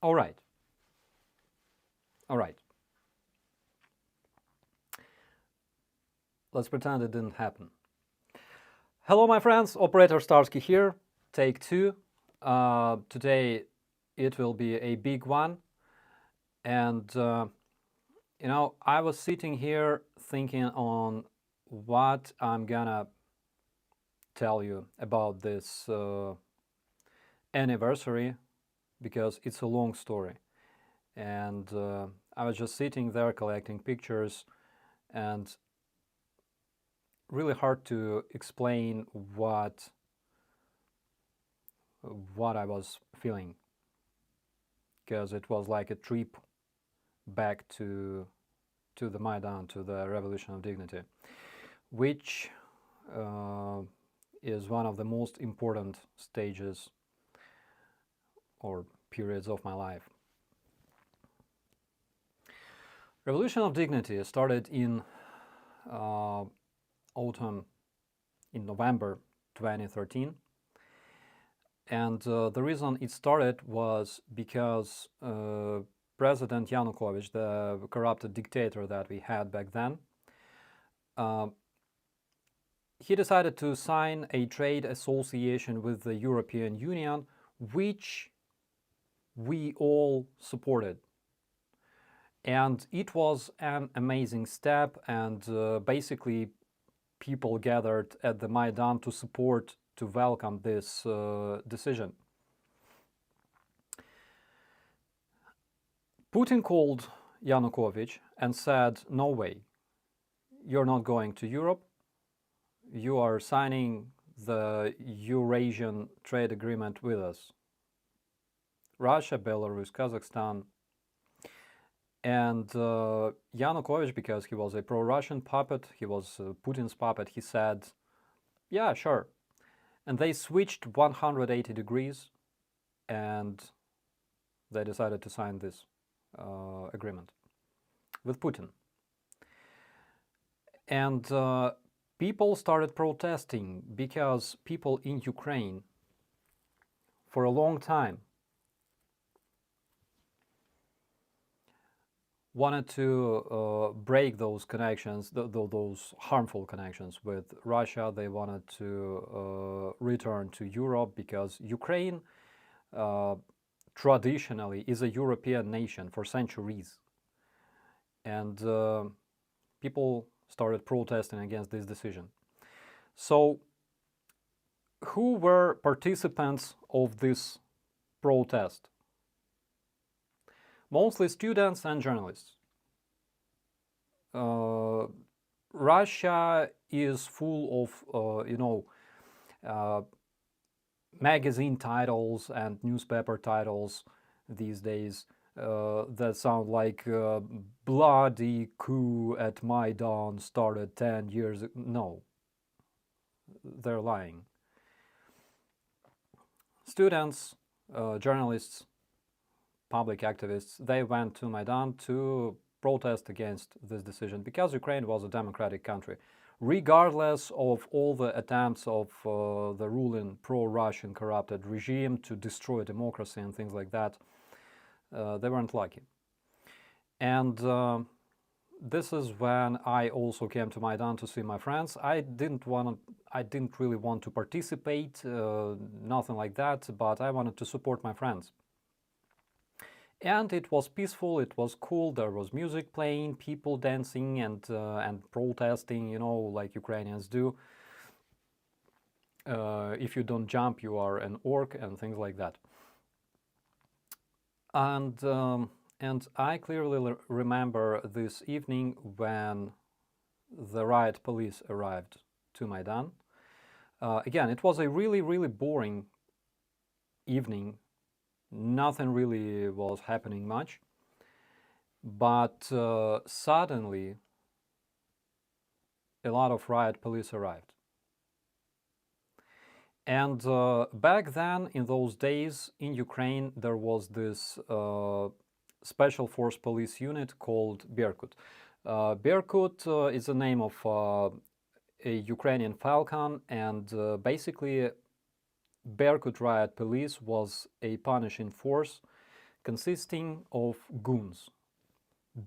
All right. All right. Let's pretend it didn't happen. Hello, my friends. Operator Starsky here. Take two. Today it will be a big one. And, I was sitting here thinking on what I'm gonna tell you about this anniversary, because it's a long story. And I was just sitting there collecting pictures, and really hard to explain what I was feeling, because it was like a trip back to the Maidan, to the Revolution of Dignity, which is one of the most important stages or periods of my life. Revolution of Dignity started in autumn, in November 2013. And the reason it started was because President Yanukovych, the corrupted dictator that we had back then, he decided to sign a trade association with the European Union, which we all supported. And it was an amazing step, and basically people gathered at the Maidan to support, to welcome this decision. Putin called Yanukovych and said, no way, you're not going to Europe, you are signing the Eurasian trade agreement with us. Russia, Belarus, Kazakhstan. And Yanukovych, because he was a pro-Russian puppet, he was Putin's puppet, he said, yeah, sure. And they switched 180 degrees, and they decided to sign this agreement with Putin. And people started protesting, because people in Ukraine for a long time wanted to break those connections, those harmful connections with Russia. They wanted to return to Europe, because Ukraine traditionally is a European nation for centuries. And people started protesting against this decision. So who were participants of this protest? Mostly students and journalists. Russia is full of, magazine titles and newspaper titles these days that sound like bloody coup at Maidan started 10 years ago. No, they're lying. Students, journalists, public activists, they went to Maidan to protest against this decision, because Ukraine was a democratic country. Regardless of all the attempts of the ruling pro-Russian corrupted regime to destroy democracy and things like that, they weren't lucky. And this is when I also came to Maidan to see my friends. I didn't really want to participate, nothing like that, but I wanted to support my friends. And it was peaceful, it was cool, there was music playing, people dancing and protesting, like Ukrainians do. If you don't jump, you are an orc, and things like that. And I clearly remember this evening when the riot police arrived to Maidan. Again, it was a really, really boring evening. Nothing really was happening much, but suddenly a lot of riot police arrived. And back then, in those days, in Ukraine, there was this special force police unit called Berkut. Berkut is the name of a Ukrainian falcon, and basically Berkut riot police was a punishing force consisting of goons.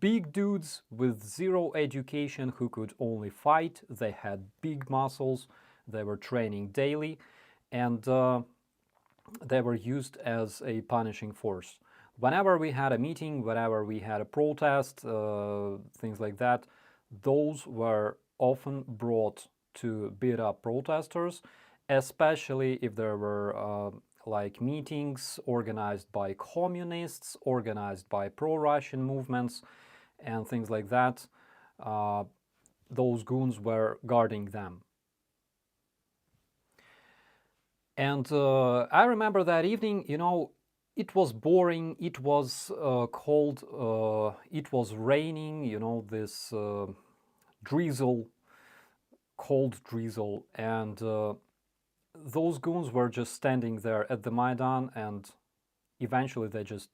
Big dudes with zero education who could only fight. They had big muscles. They were training daily, and they were used as a punishing force. Whenever we had a meeting, whenever we had a protest, things like that, those were often brought to beat up protesters, especially if there were like meetings organized by communists, organized by pro-Russian movements, and things like that. Those goons were guarding them. And I remember that evening, you know, it was boring, it was cold, it was raining, you know, this drizzle, cold drizzle, and those goons were just standing there at the Maidan, and eventually they just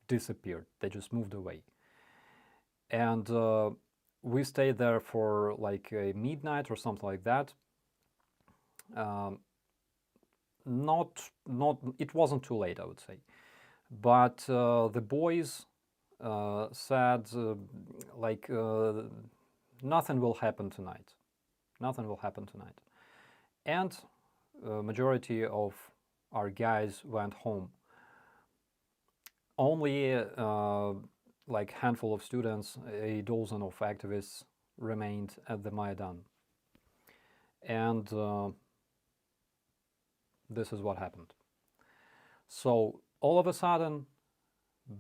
disappeared, they just moved away. And we stayed there for like midnight or something like that. It wasn't too late, I would say, but the boys said like nothing will happen tonight, nothing will happen tonight, and majority of our guys went home. Only like handful of students, a dozen of activists remained at the Maidan, and this is what happened. So all of a sudden,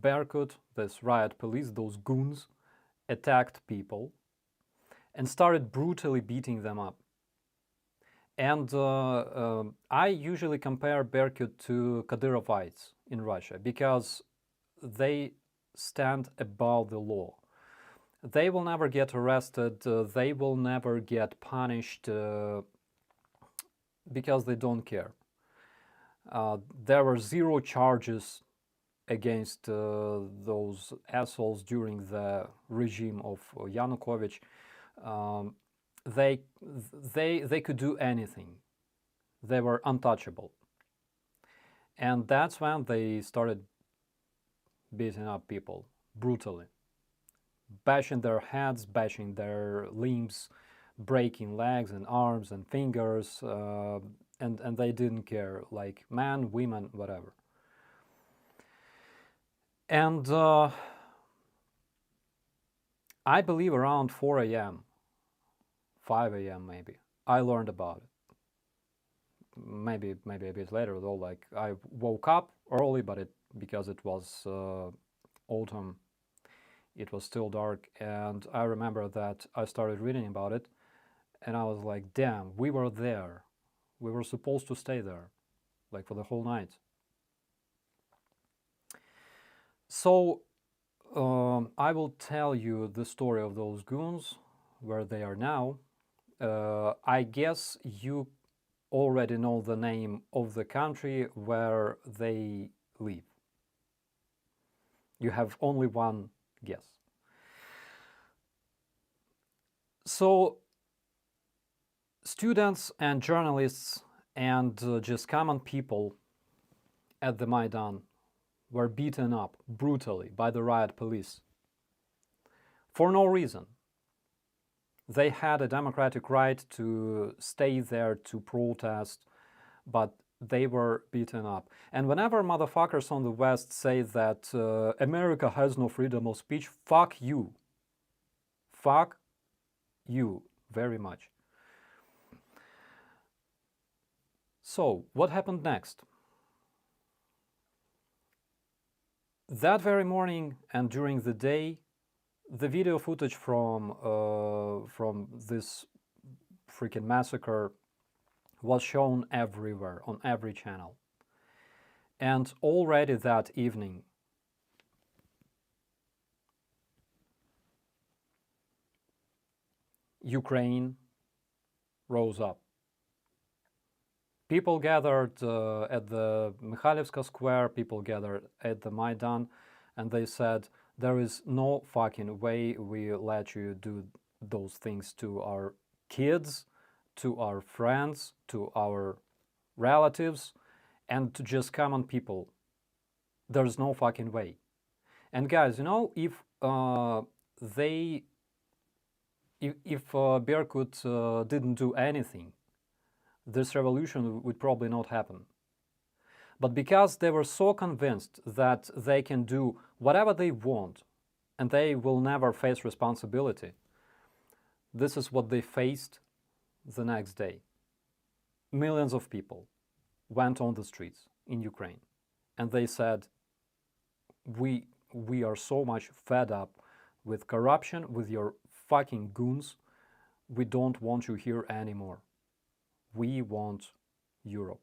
Berkut, this riot police, those goons, attacked people and started brutally beating them up. And I usually compare Berkut to Kadyrovites in Russia because they stand above the law. They will never get arrested, they will never get punished because they don't care. There were zero charges against those assholes during the regime of Yanukovych. They could do anything. They were untouchable. And that's when they started beating up people brutally, bashing their heads, bashing their limbs, breaking legs and arms and fingers, and they didn't care, like men, women, whatever. And I believe around 4 a.m., 5 a.m. maybe, I learned about it. Maybe a bit later though, like I woke up early, but because it was autumn, it was still dark, and I remember that I started reading about it, and I was like, damn, we were there. We were supposed to stay there, like for the whole night. So I will tell you the story of those goons, where they are now. I guess you already know the name of the country where they live. You have only one guess. So students and journalists and just common people at the Maidan were beaten up brutally by the riot police for no reason. They had a democratic right to stay there to protest, but they were beaten up. And whenever motherfuckers on the West say that America has no freedom of speech, fuck you. Fuck you very much. So, what happened next? That very morning and during the day, the video footage from this freaking massacre was shown everywhere, on every channel. And already that evening, Ukraine rose up. People gathered at the Mikhailivska square, people gathered at the Maidan, and they said, there is no fucking way we let you do those things to our kids, to our friends, to our relatives, and to just common people. There's no fucking way. And guys, you know, if Berkut didn't do anything, this revolution would probably not happen. But because they were so convinced that they can do whatever they want and they will never face responsibility, this is what they faced the next day. Millions of people went on the streets in Ukraine and they said, we are so much fed up with corruption, with your fucking goons. We don't want you here anymore. We want Europe.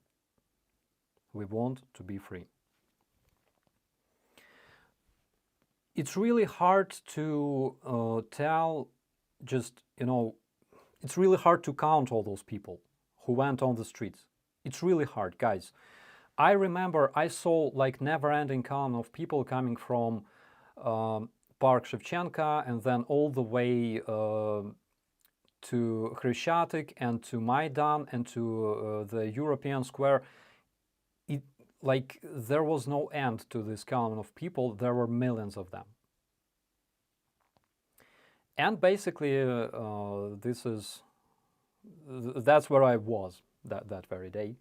We want to be free. It's really hard to tell, just, you know, it's really hard to count all those people who went on the streets. It's really hard, guys. I remember I saw like never-ending column of people coming from Park Shevchenka and then all the way to Khreshchatyk and to Maidan and to the European Square. Like there was no end to this column of people. There were millions of them. And basically, that's where I was that very day.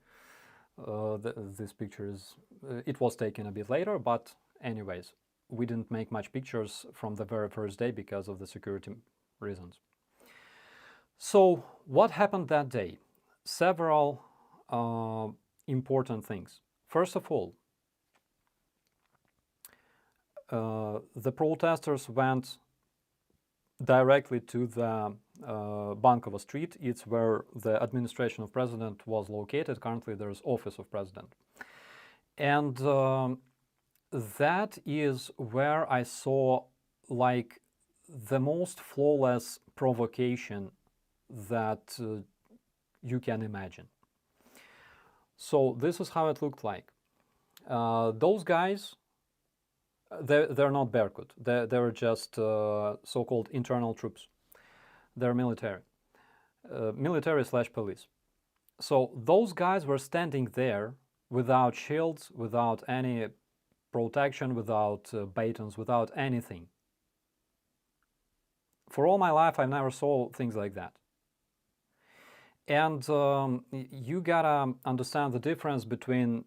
This picture is, it was taken a bit later, but anyways, we didn't make much pictures from the very first day because of the security reasons. So what happened that day? Several important things. First of all, the protesters went directly to the Bankova Street. It's where the administration of president was located. Currently, there's office of president. And that is where I saw like the most flawless provocation that you can imagine. So this is how it looked like. Those guys, they're not Berkut. They're just so-called internal troops. They're military. Military/police. So those guys were standing there without shields, without any protection, without batons, without anything. For all my life, I never saw things like that. And you gotta understand the difference between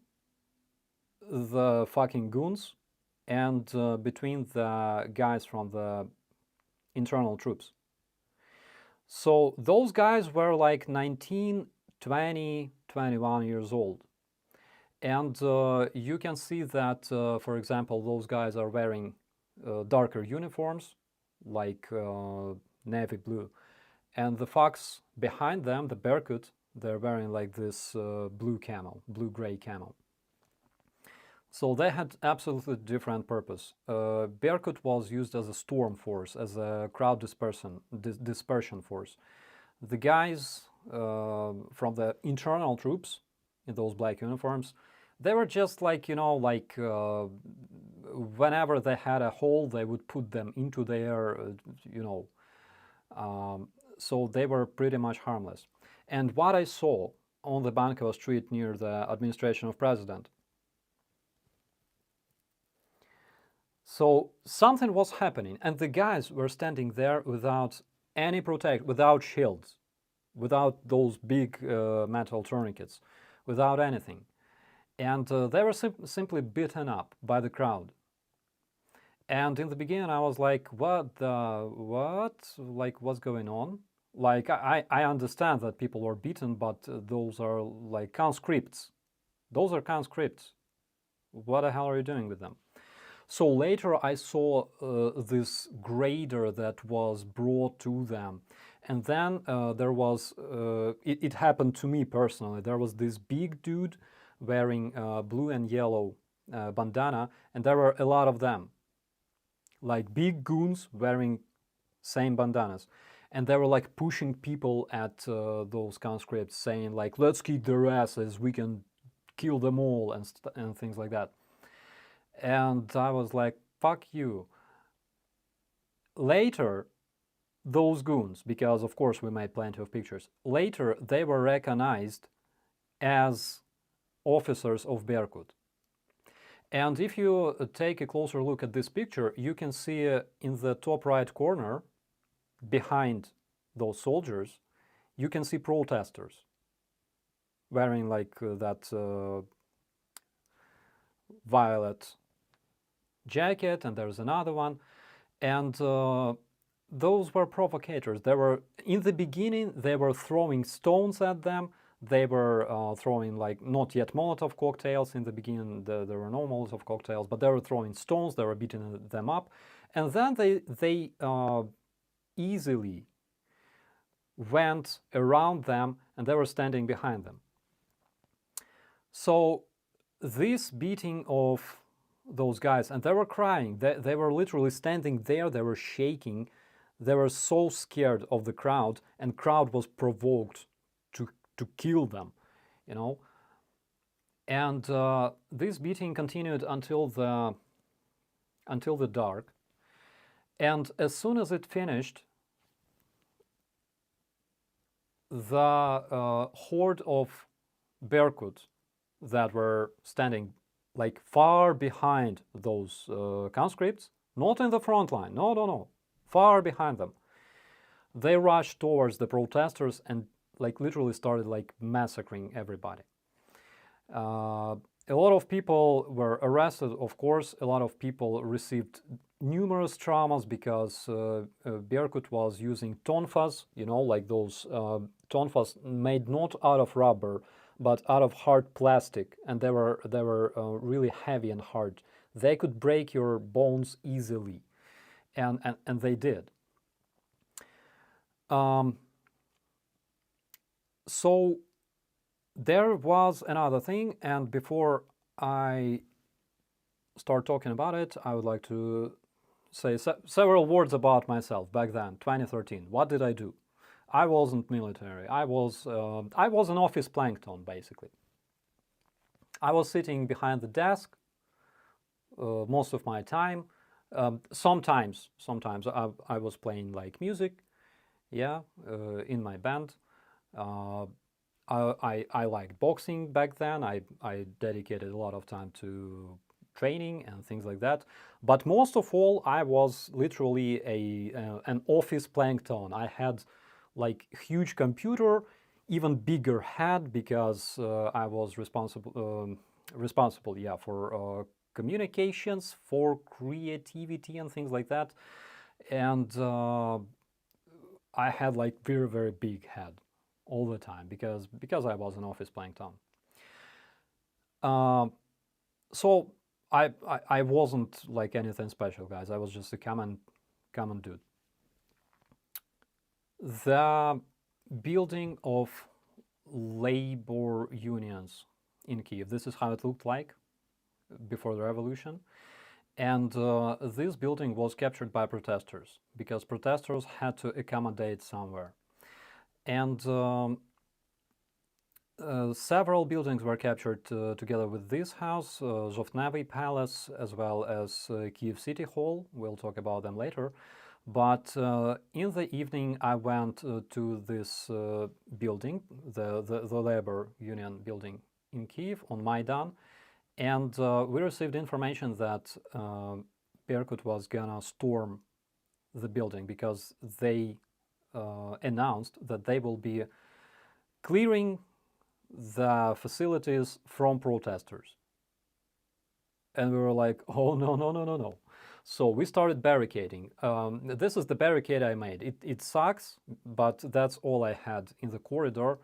the fucking goons and between the guys from the internal troops. So those guys were like 19, 20, 21 years old. And you can see that, for example, those guys are wearing darker uniforms, like navy blue. And the fox behind them, the Berkut, they're wearing like this blue-gray camel. So they had absolutely different purpose. Berkut was used as a storm force, as a crowd dispersion force. The guys from the internal troops in those black uniforms, they were just like, you know, like whenever they had a hole, they would put them into there, you know. So they were pretty much harmless. And what I saw on the Bankova Street near the administration of president, so something was happening, and the guys were standing there without any protection, without shields, without those big metal tourniquets, without anything. And they were simply beaten up by the crowd. And in the beginning, I was like, what? Like, what's going on? Like, I understand that people were beaten, but those are like conscripts. Those are conscripts. What the hell are you doing with them? So later I saw this grader that was brought to them. And then there was, it happened to me personally, there was this big dude wearing blue and yellow bandana, and there were a lot of them. Like big goons wearing same bandanas. And they were like pushing people at those conscripts, saying like, let's kick their asses, we can kill them all, and things like that. And I was like, fuck you. Later, those goons, because of course we made plenty of pictures, later they were recognized as officers of Berkut. And if you take a closer look at this picture, you can see in the top right corner, behind those soldiers, you can see protesters wearing like that violet jacket, and there's another one. And those were provocators. They were, in the beginning, they were throwing stones at them. They were throwing, like, not yet Molotov cocktails. In the beginning, there were no Molotov cocktails, but they were throwing stones. They were beating them up. And then they easily went around them, and they were standing behind them. So this beating of those guys, and they were crying. They were literally standing there. They were shaking. They were so scared of the crowd, and crowd was provoked to kill them, you know. And this beating continued until the dark. And as soon as it finished, the horde of Berkut that were standing like far behind those conscripts, not in the front line, no, far behind them, they rushed towards the protesters and like literally started like massacring everybody. A lot of people were arrested, of course. A lot of people received numerous traumas because Berkut was using tonfas, you know, like those tonfas made not out of rubber but out of hard plastic, and they were really heavy and hard. They could break your bones easily, and they did. So there was another thing, and before I start talking about it, I would like to say several words about myself back then, 2013. What did I do? I wasn't military. I was an office plankton, basically. I was sitting behind the desk most of my time. Sometimes I was playing like music, yeah, in my band. I liked boxing back then. I dedicated a lot of time to training and things like that. But most of all, I was literally an office plankton. I had like huge computer, even bigger head, because I was responsible, yeah, for communications, for creativity and things like that. And I had like very big head all the time because I was an office plankton. So I wasn't like anything special, guys. I was just a common dude. The building of labor unions in Kyiv. This is how it looked like before the revolution. And this building was captured by protesters because protesters had to accommodate somewhere. And several buildings were captured together with this house, Zhovnevy Palace, as well as Kyiv City Hall. We'll talk about them later. But in the evening, I went to this building, the labor union building in Kyiv on Maidan, and we received information that Berkut was gonna storm the building because they announced that they will be clearing the facilities from protesters. And we were like, oh, no. So we started barricading. This is the barricade I made. It sucks, but that's all I had in the corridor.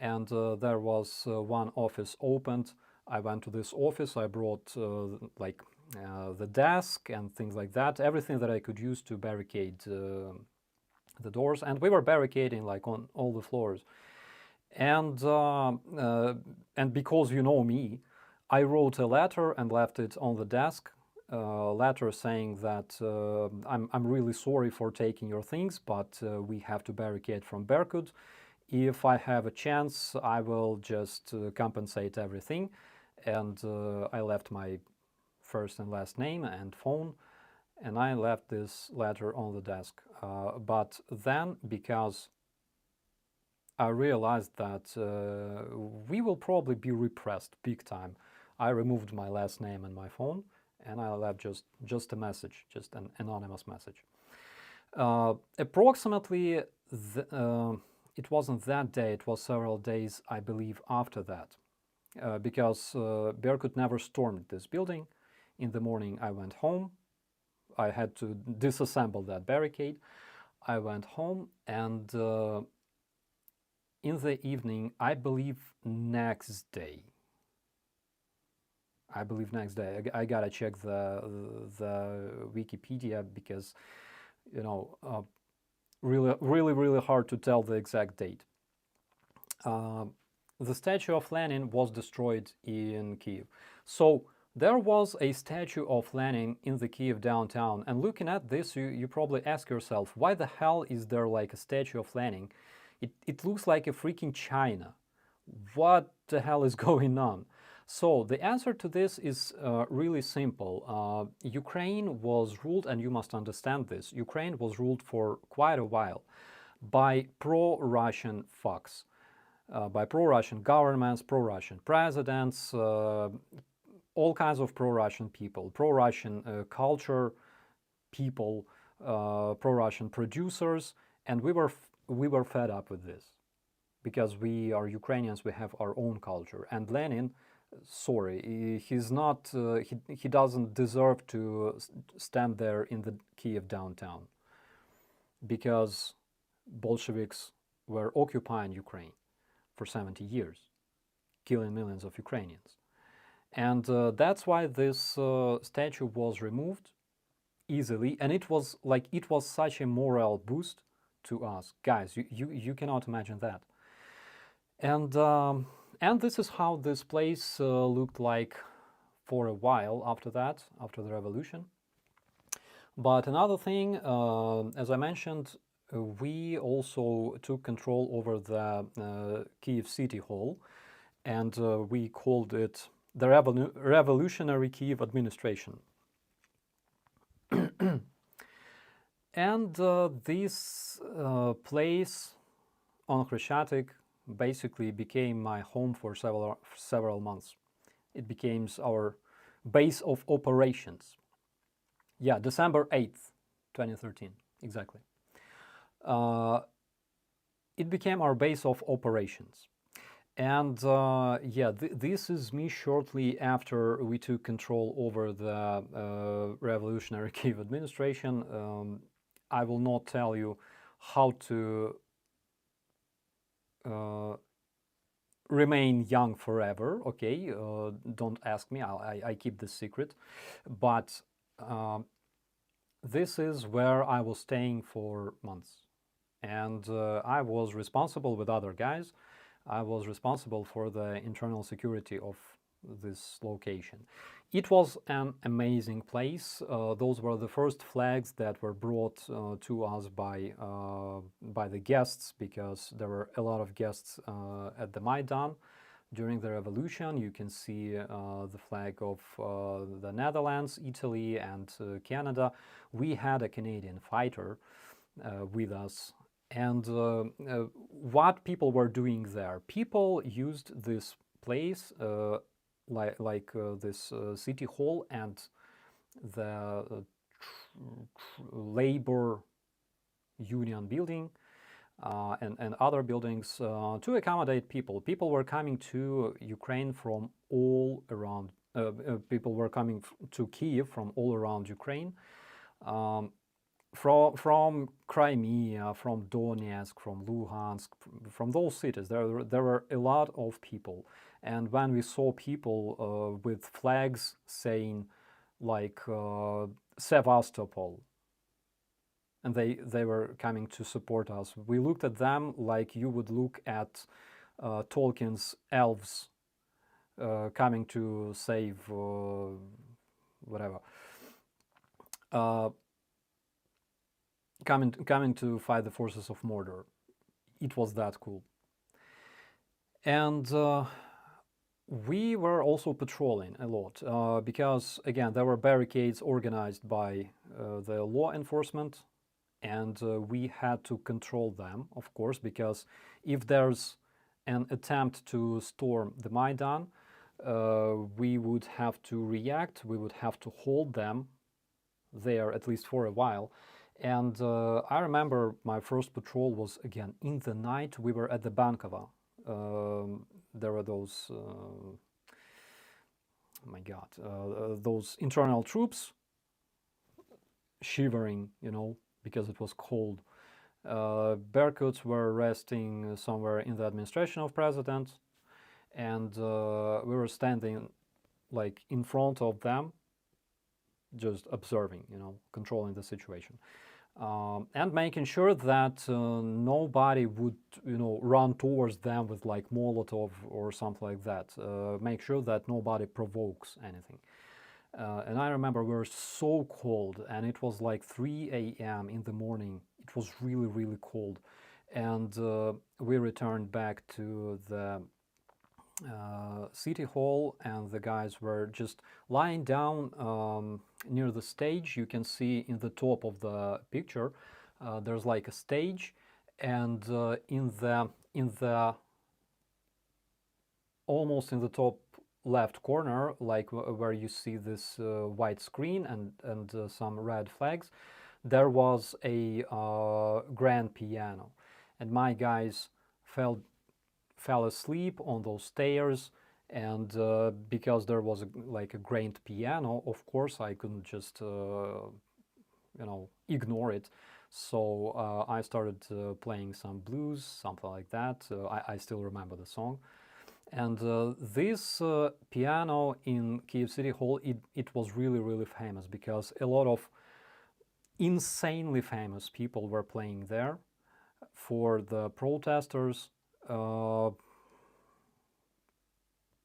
And there was one office opened. I went to this office. I brought the desk and things like that, everything that I could use to barricade the doors. And we were barricading like on all the floors. And because you know me, I wrote a letter and left it on the desk. Letter saying that I'm really sorry for taking your things, but we have to barricade from Berkut. If I have a chance, I will just compensate everything. And I left my first and last name and phone, and I left this letter on the desk. But then, because I realized that we will probably be repressed big time I removed my last name and my phone, and I left just a message, just an anonymous message. Approximately, it wasn't that day, it was several days, I believe, after that. Because Berkut never stormed this building. In the morning, I went home. I had to disassemble that barricade. I went home, and in the evening, I believe next day, I gotta check the Wikipedia, because, you know, really hard to tell the exact date. The statue of Lenin was destroyed in Kyiv. So there was a statue of Lenin in the Kyiv downtown, and looking at this, you probably ask yourself, why the hell is there like a statue of Lenin? It looks like a freaking China. What the hell is going on? So the answer to this is really simple. Ukraine was ruled, and you must understand this, Ukraine was ruled for quite a while by pro-Russian thugs. By pro-Russian governments, pro-Russian presidents, all kinds of pro-Russian people, pro-Russian culture people, pro-Russian producers, and we were fed up with this, because we are Ukrainians, we have our own culture, and Lenin, sorry, he's not, he doesn't deserve to stand there in the Kyiv downtown, because Bolsheviks were occupying Ukraine for 70 years, killing millions of Ukrainians. And that's why this statue was removed easily, and it was such a moral boost to us. Guys, you cannot imagine that. And this is how this place looked like for a while after that, after the revolution. But another thing, as I mentioned, we also took control over the Kyiv City Hall, and we called it the Revolutionary Kyiv Administration. And this place on Khreshchatyk basically became my home for several months. It became our base of operations. Yeah, December 8th, 2013, exactly. It became our base of operations. And yeah, this is me shortly after we took control over the Revolutionary Kyiv Administration. I will not tell you how to remain young forever, okay? Don't ask me, I keep this secret. But this is where I was staying for months. And I was responsible with other guys. I was responsible for the internal security of this location. It was an amazing place. Those were the first flags that were brought to us by the guests, because there were a lot of guests at the Maidan during the revolution. You can see the flag of the Netherlands, Italy, and Canada. We had a Canadian fighter with us. And what people were doing there? People used this place, like this city hall and the labor union building and other buildings to accommodate people. People were coming to Ukraine from all around. People were coming to Kyiv from all around Ukraine. From Crimea, from Donetsk, from Luhansk, from those cities, there were a lot of people. And when we saw people with flags saying like Sevastopol, and they were coming to support us, we looked at them like you would look at Tolkien's elves coming to save whatever. Coming to fight the forces of Mordor. It was that cool. And we were also patrolling a lot because, again, there were barricades organized by the law enforcement, and we had to control them, of course, because if there's an attempt to storm the Maidan, we would have to react, we would have to hold them there at least for a while. And I remember my first patrol was again in the night. We were at the Bankova. There were those, oh my God, those internal troops shivering, you know, because it was cold. Berkuts were resting somewhere in the administration of president, and we were standing like in front of them, just observing, you know, controlling the situation, and making sure that nobody would, you know, run towards them with like Molotov or something like that. Make sure that nobody provokes anything. And I remember we were so cold, and it was like 3 a.m. in the morning. It was really, really cold. And we returned back to the city hall, and the guys were just lying down near the stage. You can see in the top of the picture, there's like a stage, and in the almost in the top left corner, like where you see this white screen and some red flags, there was a grand piano, and my guys fell asleep on those stairs. And because there was like a grand piano, of course I couldn't just you know, ignore it. So I started playing some blues, something like that. I still remember the song. And this piano in Kyiv City Hall, it was really, really famous because a lot of insanely famous people were playing there for the protesters.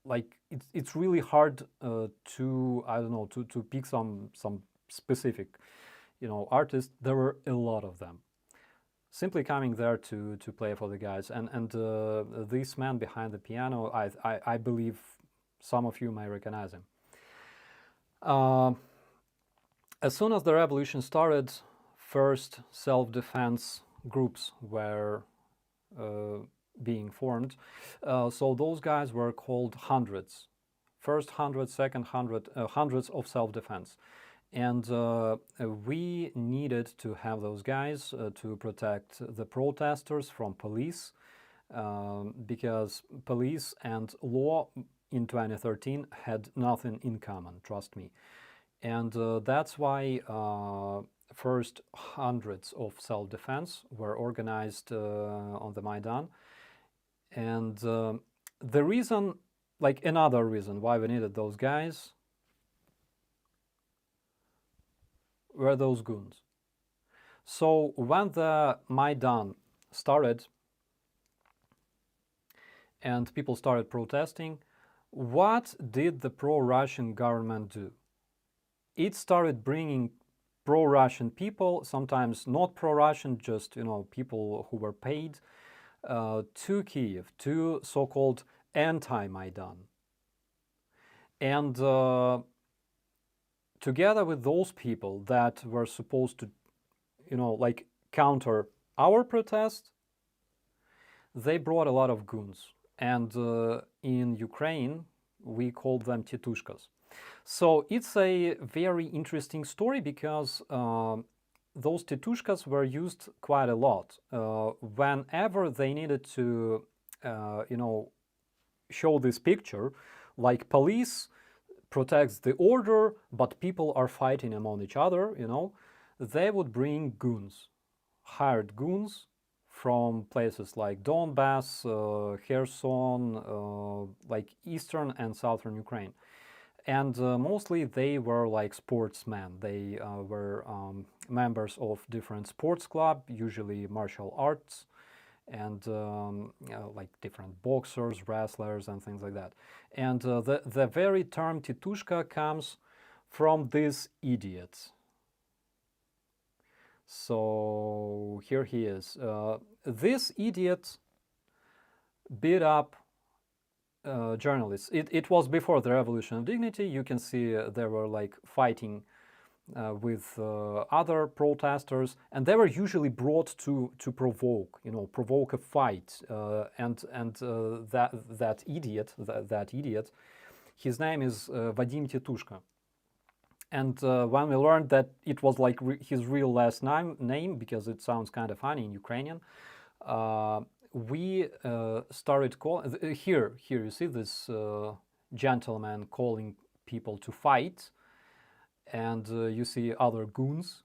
Like it's really hard to, I don't know, to pick some specific, you know, artists. There were a lot of them simply coming there to play for the guys. And this man behind the piano, I believe some of you may recognize him. As soon as the revolution started, first self-defense groups were being formed. So those guys were called hundreds. First hundred, second hundred, hundreds of self-defense. And we needed to have those guys to protect the protesters from police, because police and law in 2013 had nothing in common, trust me. And that's why first hundreds of self-defense were organized on the Maidan. And the reason, like another reason why we needed those guys, were those goons. So when the Maidan started and people started protesting, what did the pro-Russian government do? It started bringing pro-Russian people, sometimes not pro-Russian, just, you know, people who were paid, to Kyiv, to so-called anti-Maidan. And together with those people that were supposed to, you know, like counter our protest, they brought a lot of goons. And in Ukraine, we call them titushkas. So it's a very interesting story because those titushkas were used quite a lot. Whenever they needed to, you know, show this picture, like police protects the order, but people are fighting among each other, you know, they would bring goons, hired goons from places like Donbass, Kherson, like eastern and southern Ukraine. And mostly they were like sportsmen. They were members of different sports clubs, usually martial arts, and like different boxers, wrestlers, and things like that. And the very term titushka comes from this idiot. So here he is. This idiot beat up journalists. It was before the Revolution of Dignity. You can see they were like fighting with other protesters, and they were usually brought to provoke, you know, provoke a fight. And that idiot, His name is Vadim Titushka. And when we learned that it was like his real last name, because it sounds kind of funny in Ukrainian, we started calling. Here you see this gentleman calling people to fight, and you see other goons,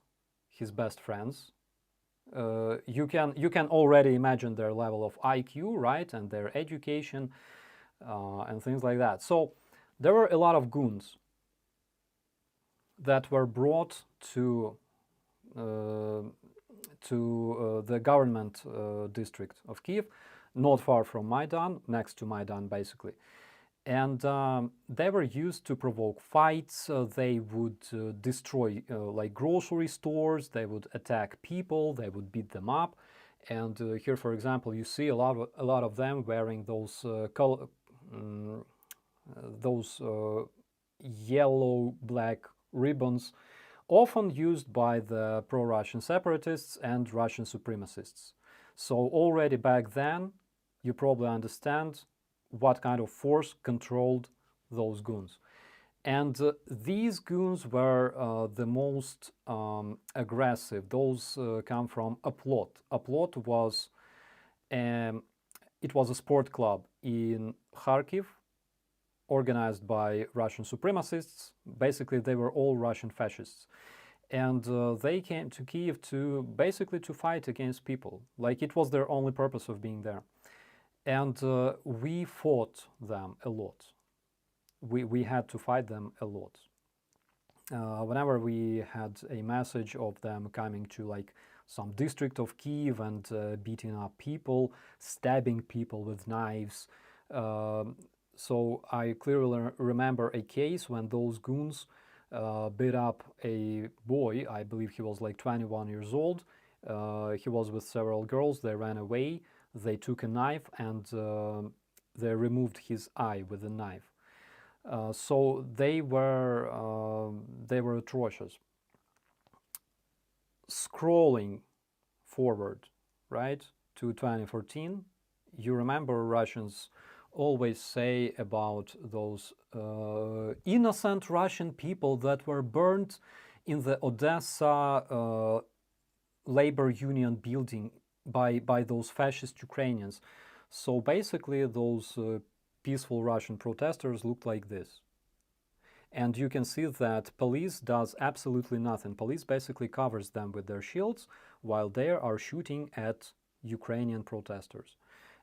his best friends. You can already imagine their level of IQ, right, and their education and things like that. So there were a lot of goons that were brought to the government district of Kyiv, not far from Maidan, next to Maidan basically. And they were used to provoke fights. They would destroy like grocery stores. They would attack people. They would beat them up. And here, for example, you see a lot of them wearing those yellow-black ribbons, often used by the pro-Russian separatists and Russian supremacists. So already back then, you probably understand what kind of force controlled those goons. And these goons were the most aggressive. Those come from Aplot. Aplot was it was a sport club in Kharkiv, organized by Russian supremacists. Basically, they were all Russian fascists. And they came to Kyiv to basically to fight against people. Like, it was their only purpose of being there. And we fought them a lot. We had to fight them a lot. Whenever we had a message of them coming to like some district of Kyiv and beating up people, stabbing people with knives. So I clearly remember a case when those goons beat up a boy. I believe he was like 21 years old. He was with several girls. They ran away. They took a knife and they removed his eye with a knife. So they were atrocious. Scrolling forward, right, to 2014, you remember Russians always say about those innocent Russian people that were burned in the Odessa labor union building by those fascist Ukrainians. So basically those peaceful Russian protesters looked like this. And you can see that police does absolutely nothing. Police basically covers them with their shields while they are shooting at Ukrainian protesters.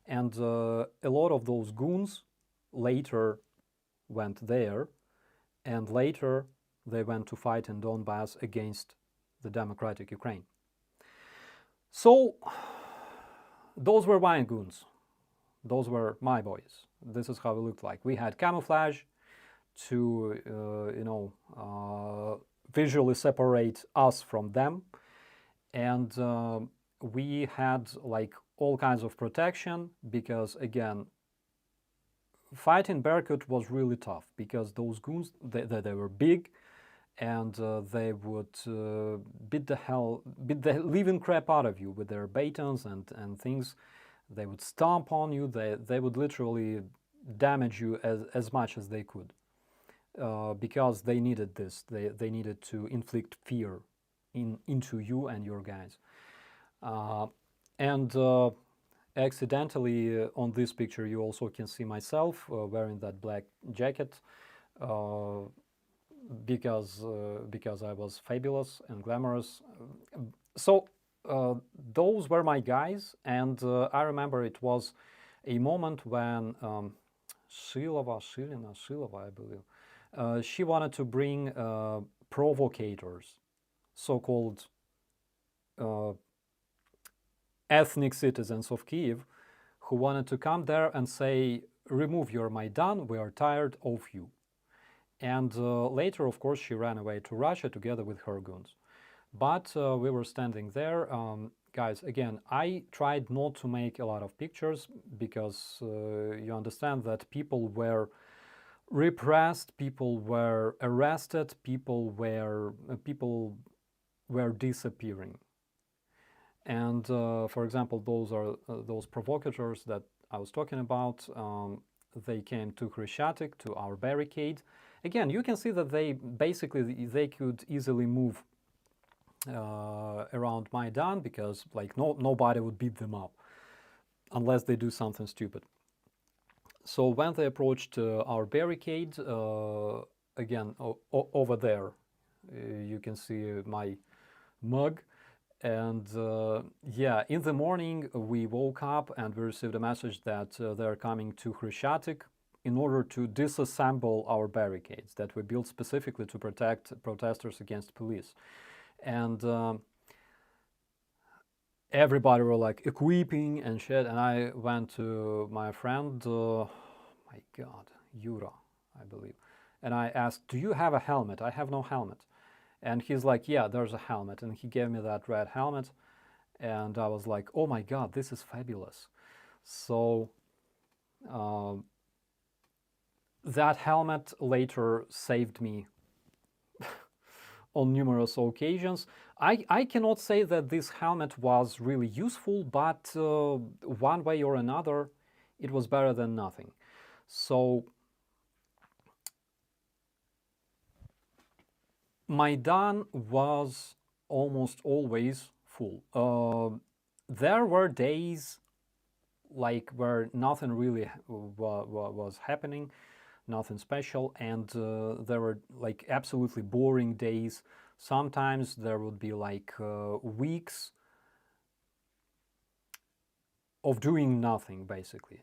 And a lot of those goons later went there, and later they went to fight in Donbass against the democratic Ukraine. So those were my goons. Those were my boys. This is how we looked like. We had camouflage to, visually separate us from them. And we had like all kinds of protection because, again, fighting Berkut was really tough because those goons, they were big, and they would beat the living crap out of you with their batons and things. They would stomp on you. They would literally damage you as much as they could because they needed this. They needed to inflict fear into you and your guys. And accidentally on this picture you also can see myself wearing that black jacket because I was fabulous and glamorous. So those were my guys, and I remember it was a moment when Shilova, I believe, she wanted to bring provocators, so-called ethnic citizens of Kyiv, who wanted to come there and say, remove your Maidan, we are tired of you. And later, of course, she ran away to Russia together with her goons. But we were standing there. Guys, again, I tried not to make a lot of pictures because you understand that people were repressed, people were arrested, people were disappearing. And for example, those are those provocateurs that I was talking about. they came to Khreshchatyk, to our barricade. Again, you can see that they could easily move around Maidan, because like nobody would beat them up unless they do something stupid. So when they approached our barricade, again over there, you can see my mug. And yeah, in the morning we woke up and we received a message that they're coming to Khreshchatyk in order to disassemble our barricades that we built specifically to protect protesters against police. And everybody were like equipping and shit. And I went to my friend, my God, Yura, I believe. And I asked, do you have a helmet? I have no helmet. And he's like, yeah, there's a helmet. And he gave me that red helmet. And I was like, oh my God, this is fabulous. So that helmet later saved me on numerous occasions. I cannot say that this helmet was really useful, but one way or another, it was better than nothing. So Maidan was almost always full. There were days like where nothing really was happening, nothing special, and there were like absolutely boring days. Sometimes there would be like weeks of doing nothing, basically.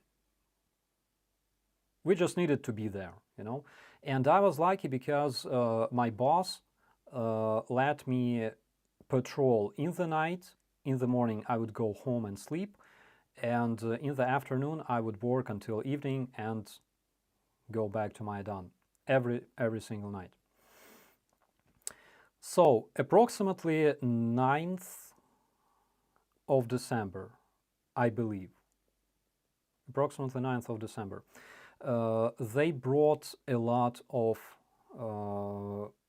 We just needed to be there, you know. And I was lucky because my boss let me patrol in the night. In the morning I would go home and sleep, and in the afternoon I would work until evening and go back to Maidan every single night. So approximately 9th of December, I believe, approximately 9th of December, they brought a lot of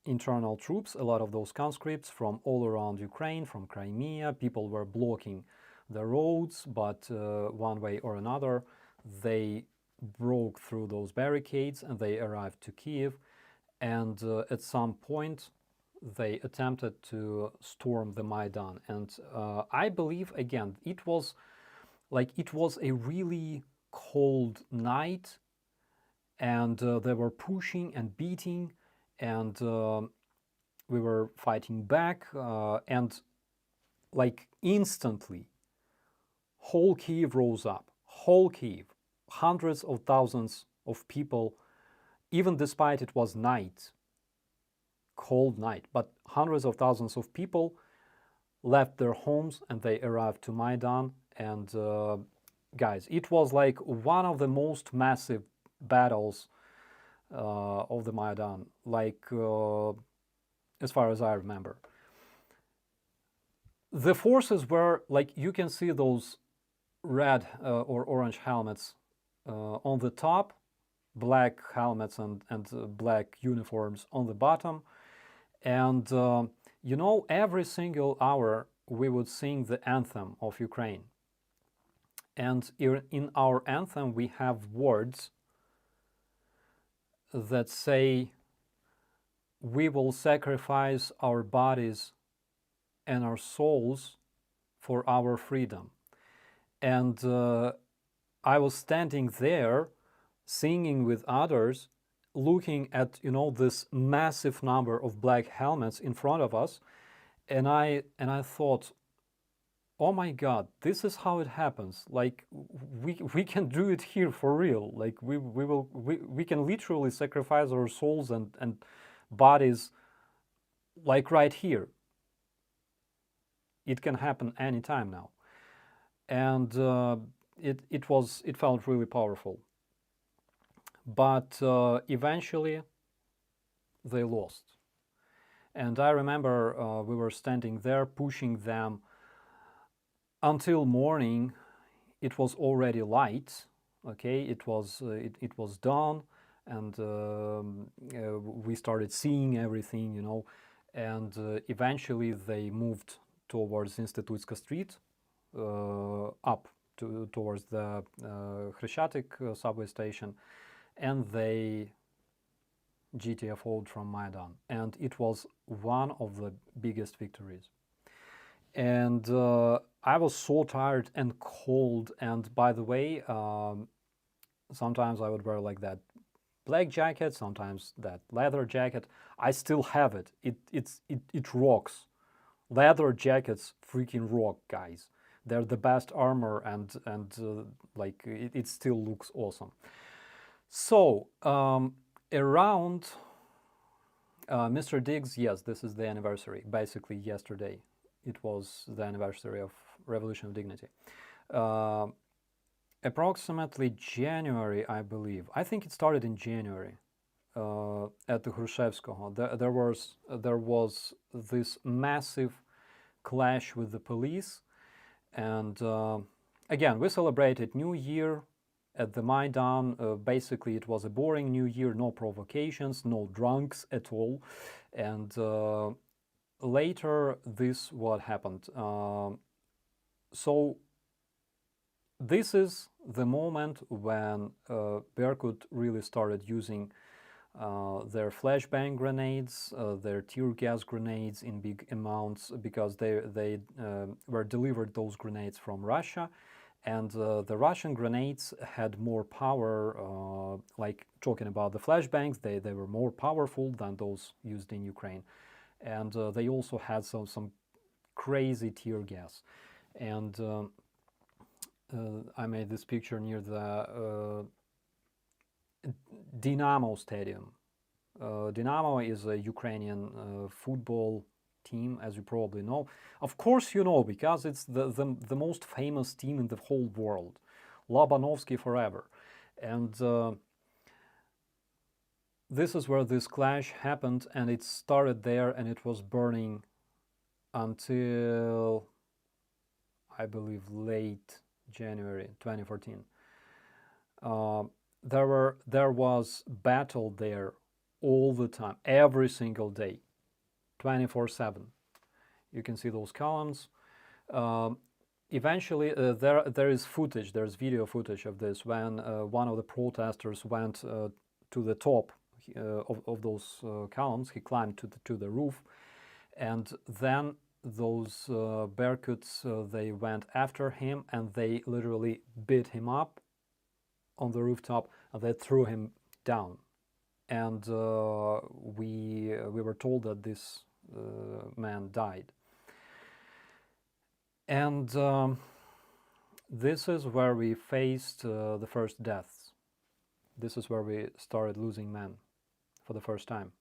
internal troops, a lot of those conscripts from all around Ukraine, from Crimea. People were blocking the roads, but one way or another, they broke through those barricades and they arrived to Kyiv. And at some point, they attempted to storm the Maidan. And I believe, again, it was a really cold night, and they were pushing and beating, and we were fighting back, and like instantly, whole Kyiv rose up. Whole Kyiv, hundreds of thousands of people, even despite it was night, cold night, but hundreds of thousands of people left their homes and they arrived to Maidan. And guys, it was like one of the most massive battles of the Maidan, like as far as I remember. The forces were like, you can see those red or orange helmets on the top, black helmets and black uniforms on the bottom. And you know, every single hour we would sing the anthem of Ukraine. And in our anthem we have words that say, we will sacrifice our bodies and our souls for our freedom. And I was standing there singing with others, looking at, you know, this massive number of black helmets in front of us, and I thought, oh my God, this is how it happens. Like we can do it here for real. Like we can literally sacrifice our souls and bodies, like right here. It can happen anytime now, and it felt really powerful. But eventually, they lost. And I remember we were standing there pushing them until morning. It was already light. Okay, it was dawn, and we started seeing everything, you know. And eventually, they moved towards Institutska Street, up towards the Khreshchatyk subway station, and they GTFO'd from Maidan. And it was one of the biggest victories. And I was so tired and cold. And by the way, sometimes I would wear like that black jacket, sometimes that leather jacket. I still have it. It rocks. Leather jackets freaking rock, guys. They're the best armor, and like it still looks awesome. So around Mr. Diggs, yes, this is the anniversary. Basically, yesterday it was the anniversary of Revolution of Dignity. Approximately January, I believe. I think it started in January at the Hrushevskoho. There was this massive clash with the police, and again, we celebrated New Year at the Maidan. Basically, it was a boring New Year, no provocations, no drunks at all, and later this what happened. So this is the moment when Berkut really started using their flashbang grenades, their tear gas grenades in big amounts, because they were delivered those grenades from Russia, and the Russian grenades had more power. Like talking about the flashbangs, they were more powerful than those used in Ukraine, and they also had some crazy tear gas. And I made this picture near the Dynamo Stadium. Dynamo is a Ukrainian football team, as you probably know. Of course you know, because it's the most famous team in the whole world. Lobanovsky forever. And this is where this clash happened, and it started there, and it was burning until, I believe, late January 2014. There was battle there all the time, every single day, 24/7. You can see those columns. Eventually, there is footage. There's video footage of this when one of the protesters went to the top of those columns. He climbed to the roof, and then those Berkuts, they went after him, and they literally beat him up on the rooftop, and they threw him down. And we were told that this man died. And this is where we faced the first deaths. This is where we started losing men for the first time.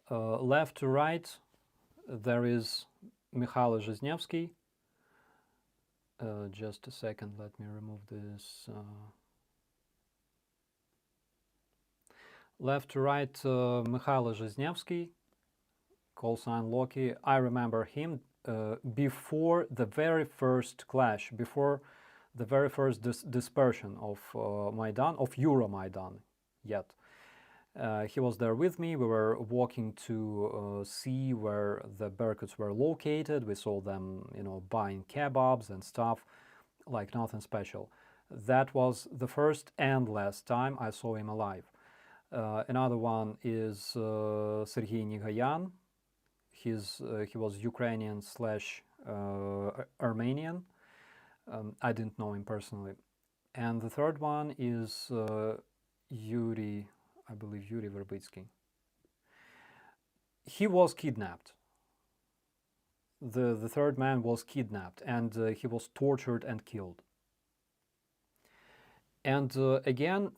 Left to right, there is Mikhail Zhizhnevsky. Just a second, let me remove this. Left to right, Mikhail Zhizhnevsky, call sign Loki. I remember him before the very first clash, before the very first dispersion of Maidan, of Euromaidan yet. He was there with me. We were walking to see where the Berkuts were located. We saw them, buying kebabs and stuff, like nothing special. That was the first and last time I saw him alive. Another one is Sergei Nigayan. He was Ukrainian / Armenian. I didn't know him personally. And the third one is Yuri, I believe Yuri Verbitsky. He was kidnapped. The third man was kidnapped, and he was tortured and killed. And again,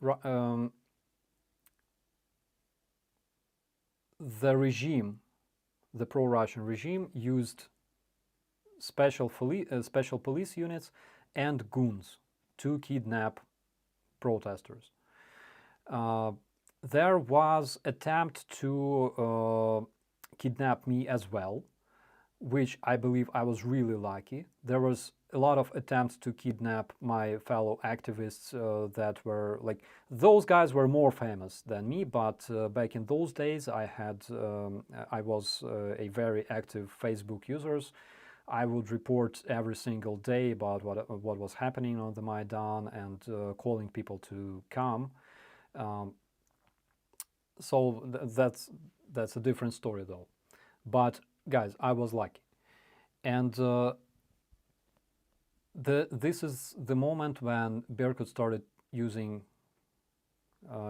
the regime, the pro-Russian regime, used special police units and goons to kidnap protesters. There was attempt to kidnap me as well, which I believe I was really lucky. There was a lot of attempts to kidnap my fellow activists that were like, those guys were more famous than me, but back in those days I was a very active Facebook user. I would report every single day about what was happening on the Maidan and calling people to come. So that's a different story though. But guys, I was lucky, and this is the moment when Berkut started using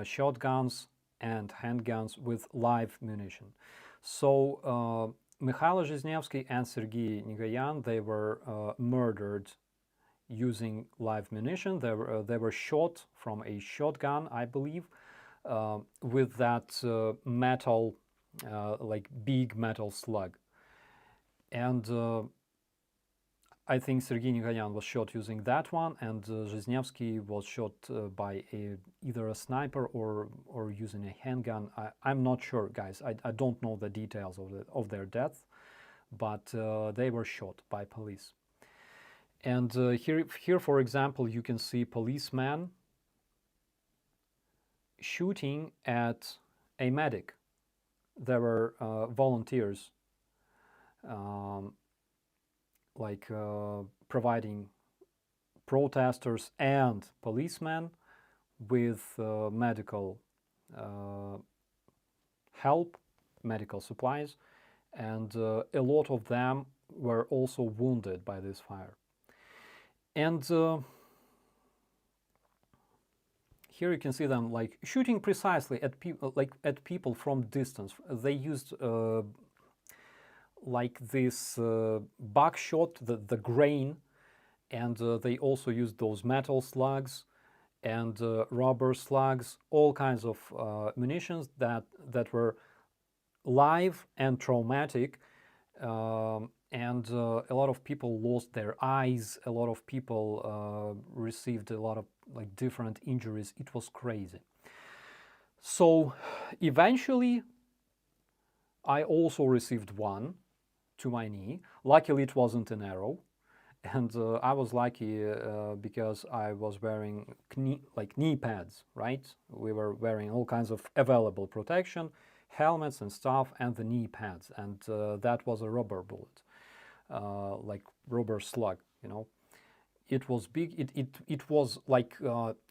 shotguns and handguns with live munition. So Mikhailo Zhizhnevsky and Sergei Nigayan, they were murdered using live munition. They were shot from a shotgun, I believe, with that metal, like big metal slug. And I think Sergei Nigayan was shot using that one, and Zhizhnevsky was shot by either a sniper or using a handgun. I'm not sure, guys. I don't know the details of their death, but they were shot by police. And here, for example, you can see policemen shooting at a medic. There were volunteers providing protesters and policemen with medical help, medical supplies, and a lot of them were also wounded by this fire. And here you can see them like shooting precisely at people from distance. They used like this buckshot, the grain, and they also used those metal slugs and rubber slugs, all kinds of munitions that were live and traumatic. And a lot of people lost their eyes. A lot of people received a lot of like different injuries. It was crazy. So eventually, I also received one to my knee. Luckily, it wasn't an arrow, and I was lucky because I was wearing knee pads. Right, we were wearing all kinds of available protection, helmets and stuff, and the knee pads, and that was a rubber bullet. Like rubber slug, you know. It was big. It was like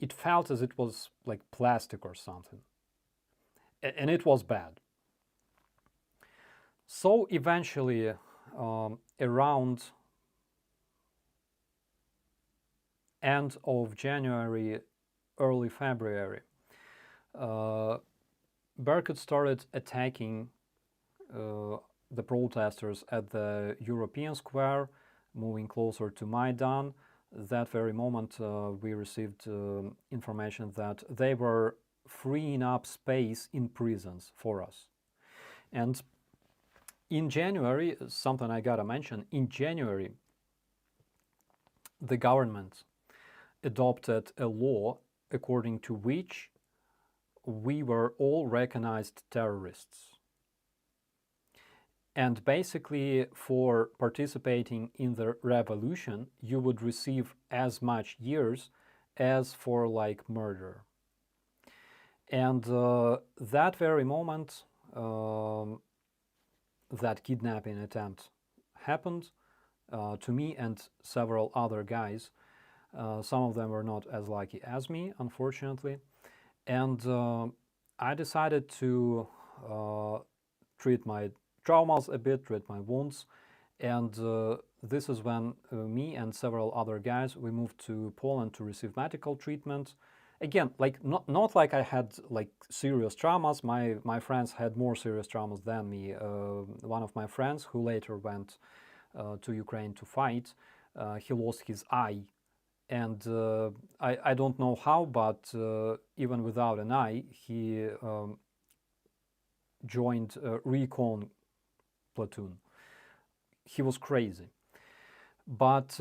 it felt as it was like plastic or something, and it was bad. So eventually, around end of January, early February, Berkut started attacking the protesters at the European Square, moving closer to Maidan. That very moment, we received information that they were freeing up space in prisons for us. And in January, something I gotta mention, in January, the government adopted a law according to which we were all recognized terrorists. And basically, for participating in the revolution, you would receive as much years as for like murder. And that very moment, that kidnapping attempt happened to me and several other guys. Some of them were not as lucky as me, unfortunately. And I decided to treat my traumas a bit, treat my wounds, and this is when me and several other guys, we moved to Poland to receive medical treatment. Again, like not like I had like serious traumas. My friends had more serious traumas than me. One of my friends, who later went to Ukraine to fight, he lost his eye, and I don't know how, but even without an eye, he joined a recon platoon. He was crazy. But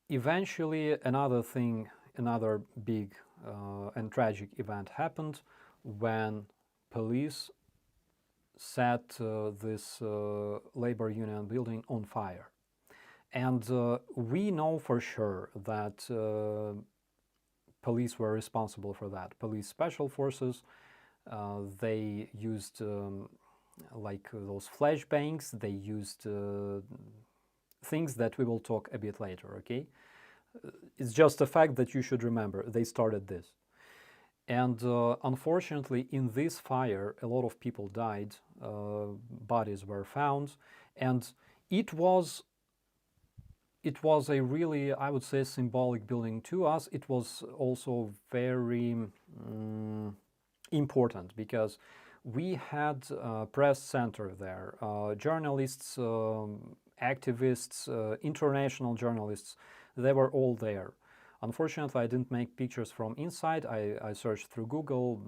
eventually another big and tragic event happened when police set this labor union building on fire. And we know for sure that police were responsible for that. Police special forces, they used like those flashbangs. They used things that we will talk a bit later, okay? It's just a fact that you should remember. They started this. And unfortunately, in this fire, a lot of people died, bodies were found, and it was a really, I would say, symbolic building to us. It was also very important because we had a press center there, journalists, activists, international journalists, they were all there. Unfortunately, I didn't make pictures from inside. I searched through Google,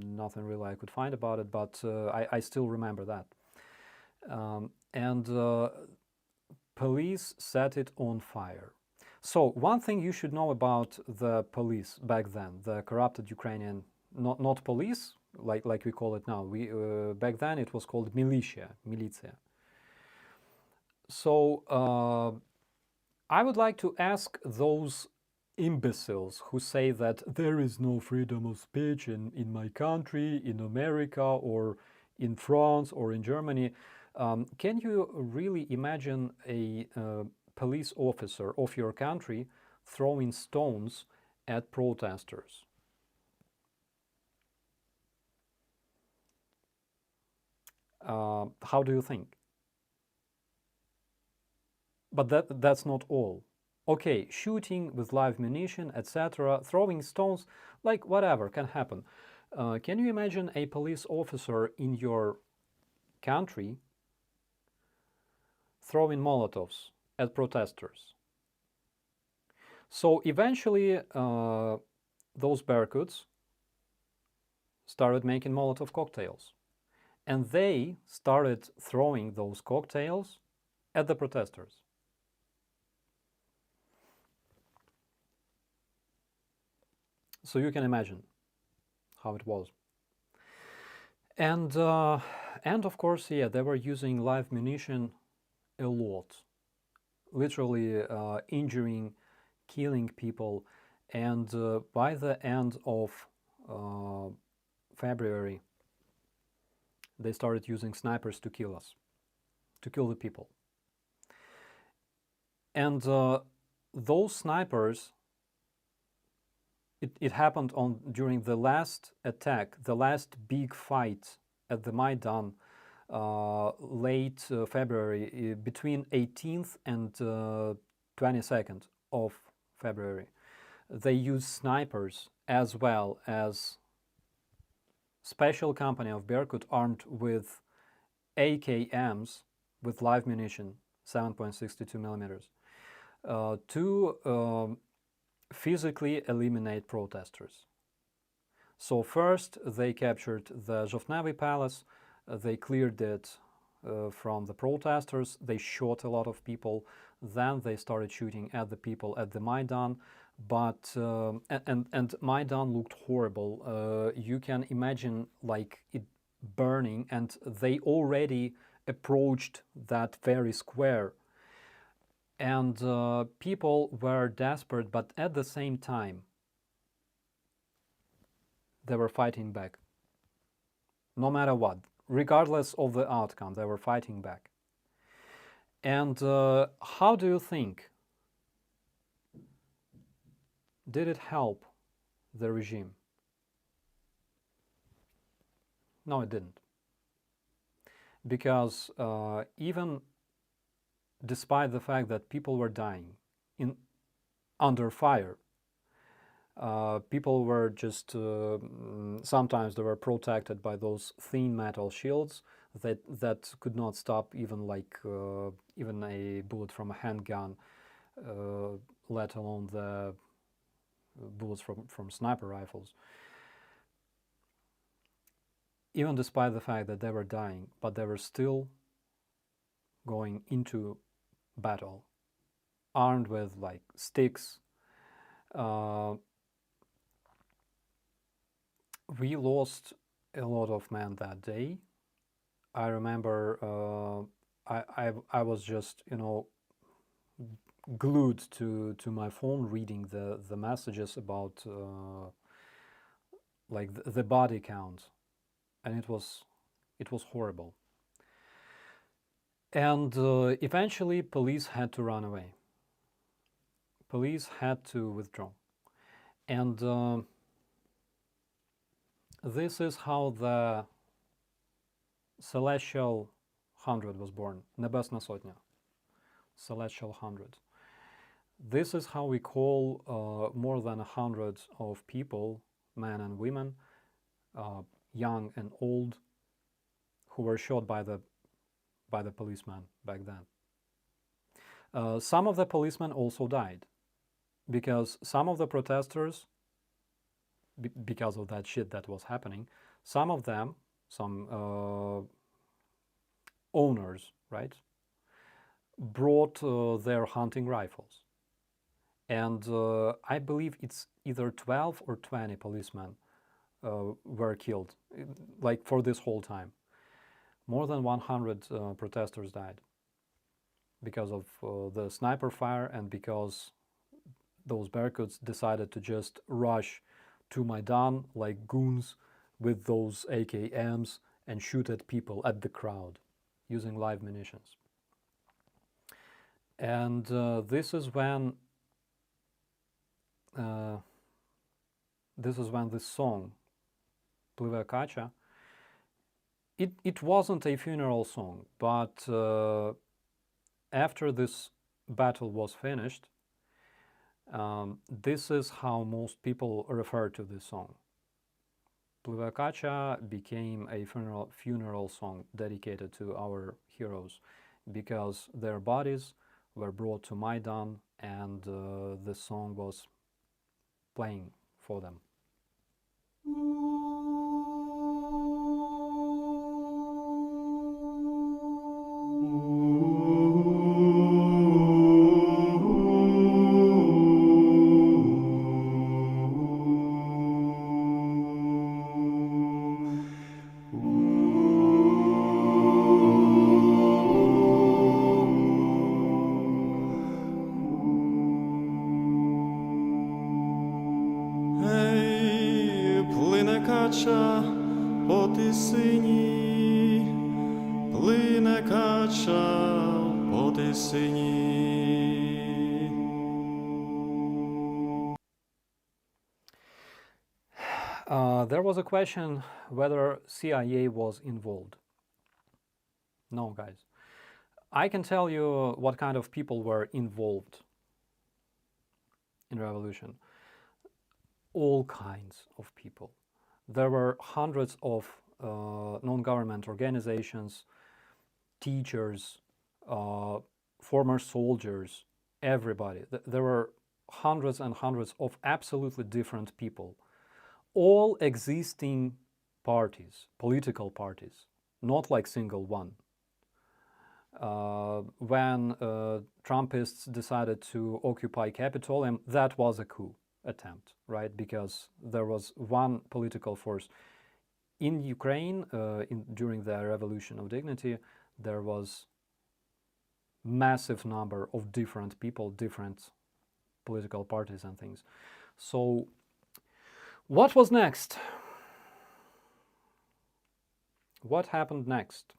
nothing really I could find about it, but I still remember that. And police set it on fire. So one thing you should know about the police back then, the corrupted Ukrainian, not police, like we call it now. Back then it was called militia. So I would like to ask those imbeciles who say that there is no freedom of speech in my country, in America, or in France, or in Germany. Can you really imagine a police officer of your country throwing stones at protesters? How do you think? But that's not all. Okay, shooting with live munition, etc., throwing stones, like whatever can happen. Can you imagine a police officer in your country throwing Molotovs at protesters? So eventually, those Berkuts started making Molotov cocktails. And they started throwing those cocktails at the protesters. So you can imagine how it was. And of course, yeah, they were using live munition a lot, literally injuring, killing people. And by the end of February, they started using snipers to kill us, to kill the people. And those snipers, it happened during the last attack, the last big fight at the Maidan, late February, between 18th and 22nd of February. They used snipers as well as special company of Berkut armed with AKMs with live munition, 7.62 millimeters, to physically eliminate protesters. So first they captured the Zhovnevi Palace, they cleared it from the protesters, they shot a lot of people, then they started shooting at the people at the Maidan, but and Maidan looked horrible. You can imagine like it burning, and they already approached that very square. And people were desperate, but at the same time, they were fighting back. No matter what, regardless of the outcome, they were fighting back. And how do you think? Did it help the regime? No, it didn't. Because even despite the fact that people were dying under fire, people were just sometimes they were protected by those thin metal shields that could not stop even even a bullet from a handgun, let alone the bullets from sniper rifles. Even despite the fact that they were dying, but they were still going into battle, armed with like sticks. We lost a lot of men that day. I remember I was just, you know, glued to my phone reading the messages about like the body count, and it was horrible. And eventually police had to run away. Police had to withdraw. And this is how the Celestial 100 was born. Небесна сотня. Celestial 100. This is how we call more than 100 of people, men and women, young and old, who were shot by the policeman back then. Some of the policemen also died, because some of the protesters, because of that shit that was happening, some of them, some owners, right, brought their hunting rifles. And I believe it's either 12 or 20 policemen were killed, like for this whole time. More than 100 protesters died because of the sniper fire, and because those Berkuts decided to just rush to Maidan like goons with those AKMs and shoot at people, at the crowd, using live munitions. And this is when this song, Pливе кача, it wasn't a funeral song, but after this battle was finished, this is how most people refer to this song. Pливе кача became a funeral song dedicated to our heroes, because their bodies were brought to Maidan, and the song was playing for them. По тисині, плине кача по тисині. There was a question whether CIA was involved. No, guys. I can tell you what kind of people were involved in revolution. All kinds of people. There were hundreds of non-government organizations, teachers, former soldiers, everybody. There were hundreds and hundreds of absolutely different people, all existing parties, political parties, not like single one. When Trumpists decided to occupy Capitol, that was a coup attempt, right? Because there was one political force. In Ukraine, during the Revolution of Dignity, there was massive number of different people, different political parties and things. So what was next? What happened next?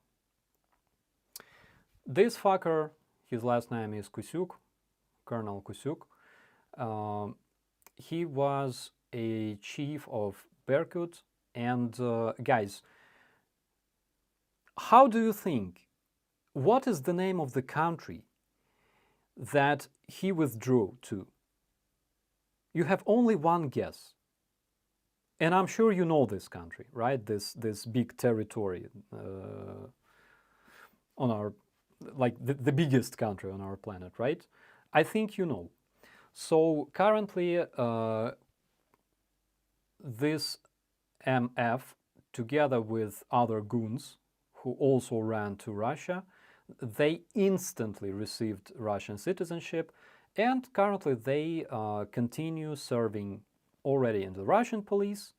This fucker, his last name is Kusyuk, Colonel Kusyuk. He was a chief of Berkut. And guys, how do you think, what is the name of the country that he withdrew to? You have only one guess. And I'm sure you know this country, right? This big territory on our, like the biggest country on our planet, right? I think you know. So currently, this MF, together with other goons who also ran to Russia, they instantly received Russian citizenship, and currently they continue serving already in the Russian police,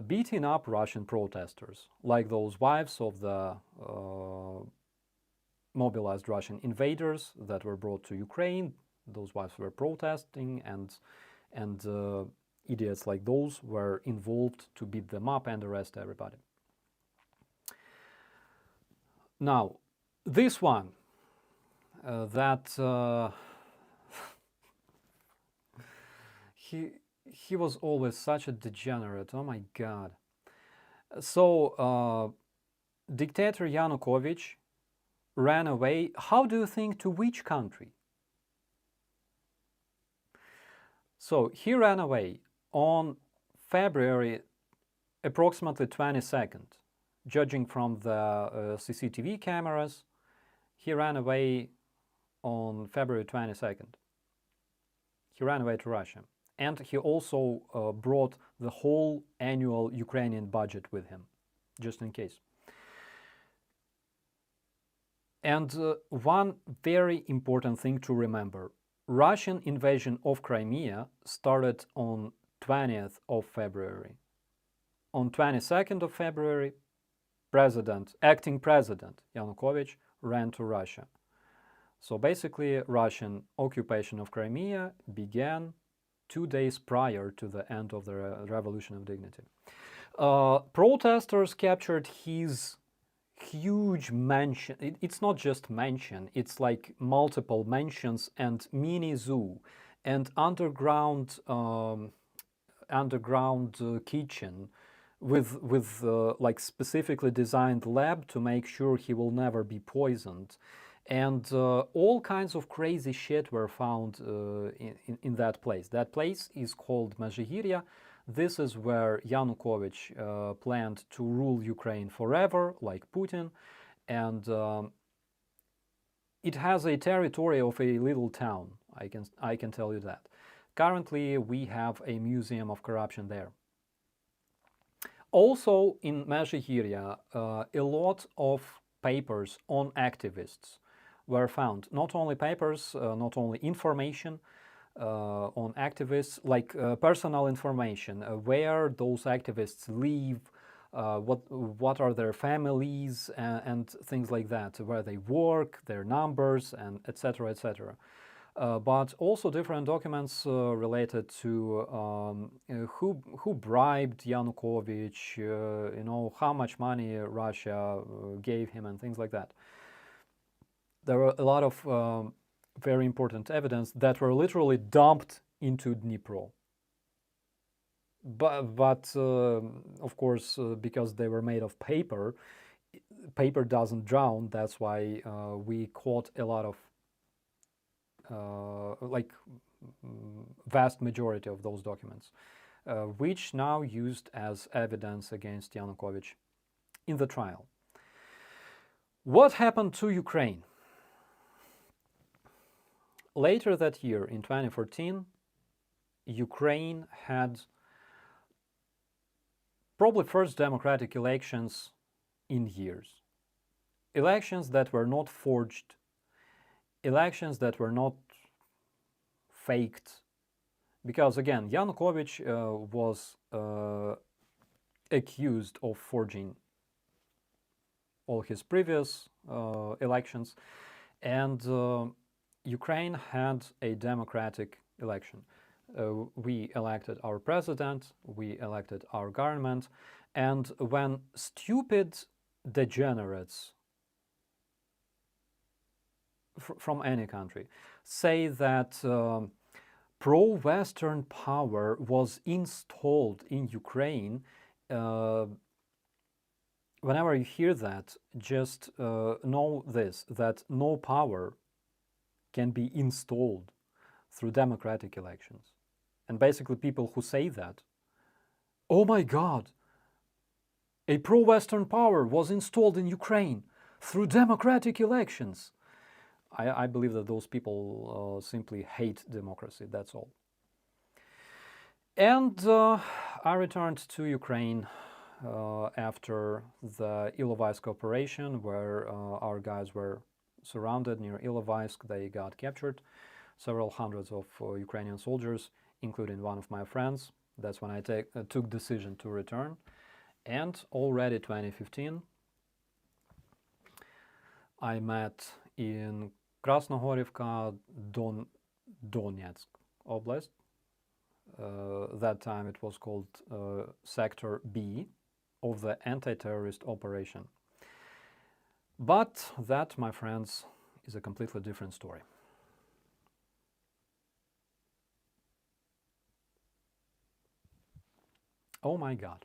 beating up Russian protesters, like those wives of the mobilized Russian invaders that were brought to Ukraine. Those wives were protesting, and idiots like those were involved to beat them up and arrest everybody. Now, This one, he was always such a degenerate. Oh my God. So dictator Yanukovych ran away. How do you think, to which country? So he ran away on February approximately 22nd. Judging from the CCTV cameras, he ran away on February 22nd. He ran away to Russia. And he also brought the whole annual Ukrainian budget with him, just in case. And one very important thing to remember, Russian invasion of Crimea started on 20th of February. On 22nd of February, acting president Yanukovych ran to Russia. So basically, Russian occupation of Crimea began 2 days prior to the end of the Revolution of Dignity. Protesters captured his huge mansion. It's not just mansion, it's like multiple mansions and mini zoo and underground kitchen with like specifically designed lab to make sure he will never be poisoned. And all kinds of crazy shit were found in that place. That place is called Mezhigirya. This is where Yanukovych planned to rule Ukraine forever, like Putin. And it has a territory of a little town, I can tell you that. Currently, we have a museum of corruption there. Also, in Mezhigirya, a lot of papers on activists were found. Not only papers, not only information on activists, like personal information, where those activists live, what are their families, and things like that, where they work, their numbers, and etc., etc. But also different documents related to who bribed Yanukovych, how much money Russia gave him, and things like that. There were a lot of very important evidence that were literally dumped into Dnipro. But of course, because they were made of paper, paper doesn't drown. That's why we caught a lot of, vast majority of those documents, which now used as evidence against Yanukovych in the trial. What happened to Ukraine? Later that year, in 2014, Ukraine had probably first democratic elections in years. Elections that were not forged, elections that were not faked. Because again, Yanukovych was accused of forging all his previous elections, and Ukraine had a democratic election. We elected our president, we elected our government, and when stupid degenerates from any country say that pro-Western power was installed in Ukraine, whenever you hear that, just know this, that no power can be installed through democratic elections. And basically people who say that, oh my God, a pro-Western power was installed in Ukraine through democratic elections. I believe that those people simply hate democracy, that's all. And I returned to Ukraine after the Ilovaisk operation, where our guys were surrounded near Ilovaisk. They got captured, several hundreds of Ukrainian soldiers, including one of my friends. That's when I took decision to return. And already 2015, I met in Krasnohorivka, Donetsk Oblast. That time it was called Sector B of the anti-terrorist operation. But that, my friends, is a completely different story. Oh my God.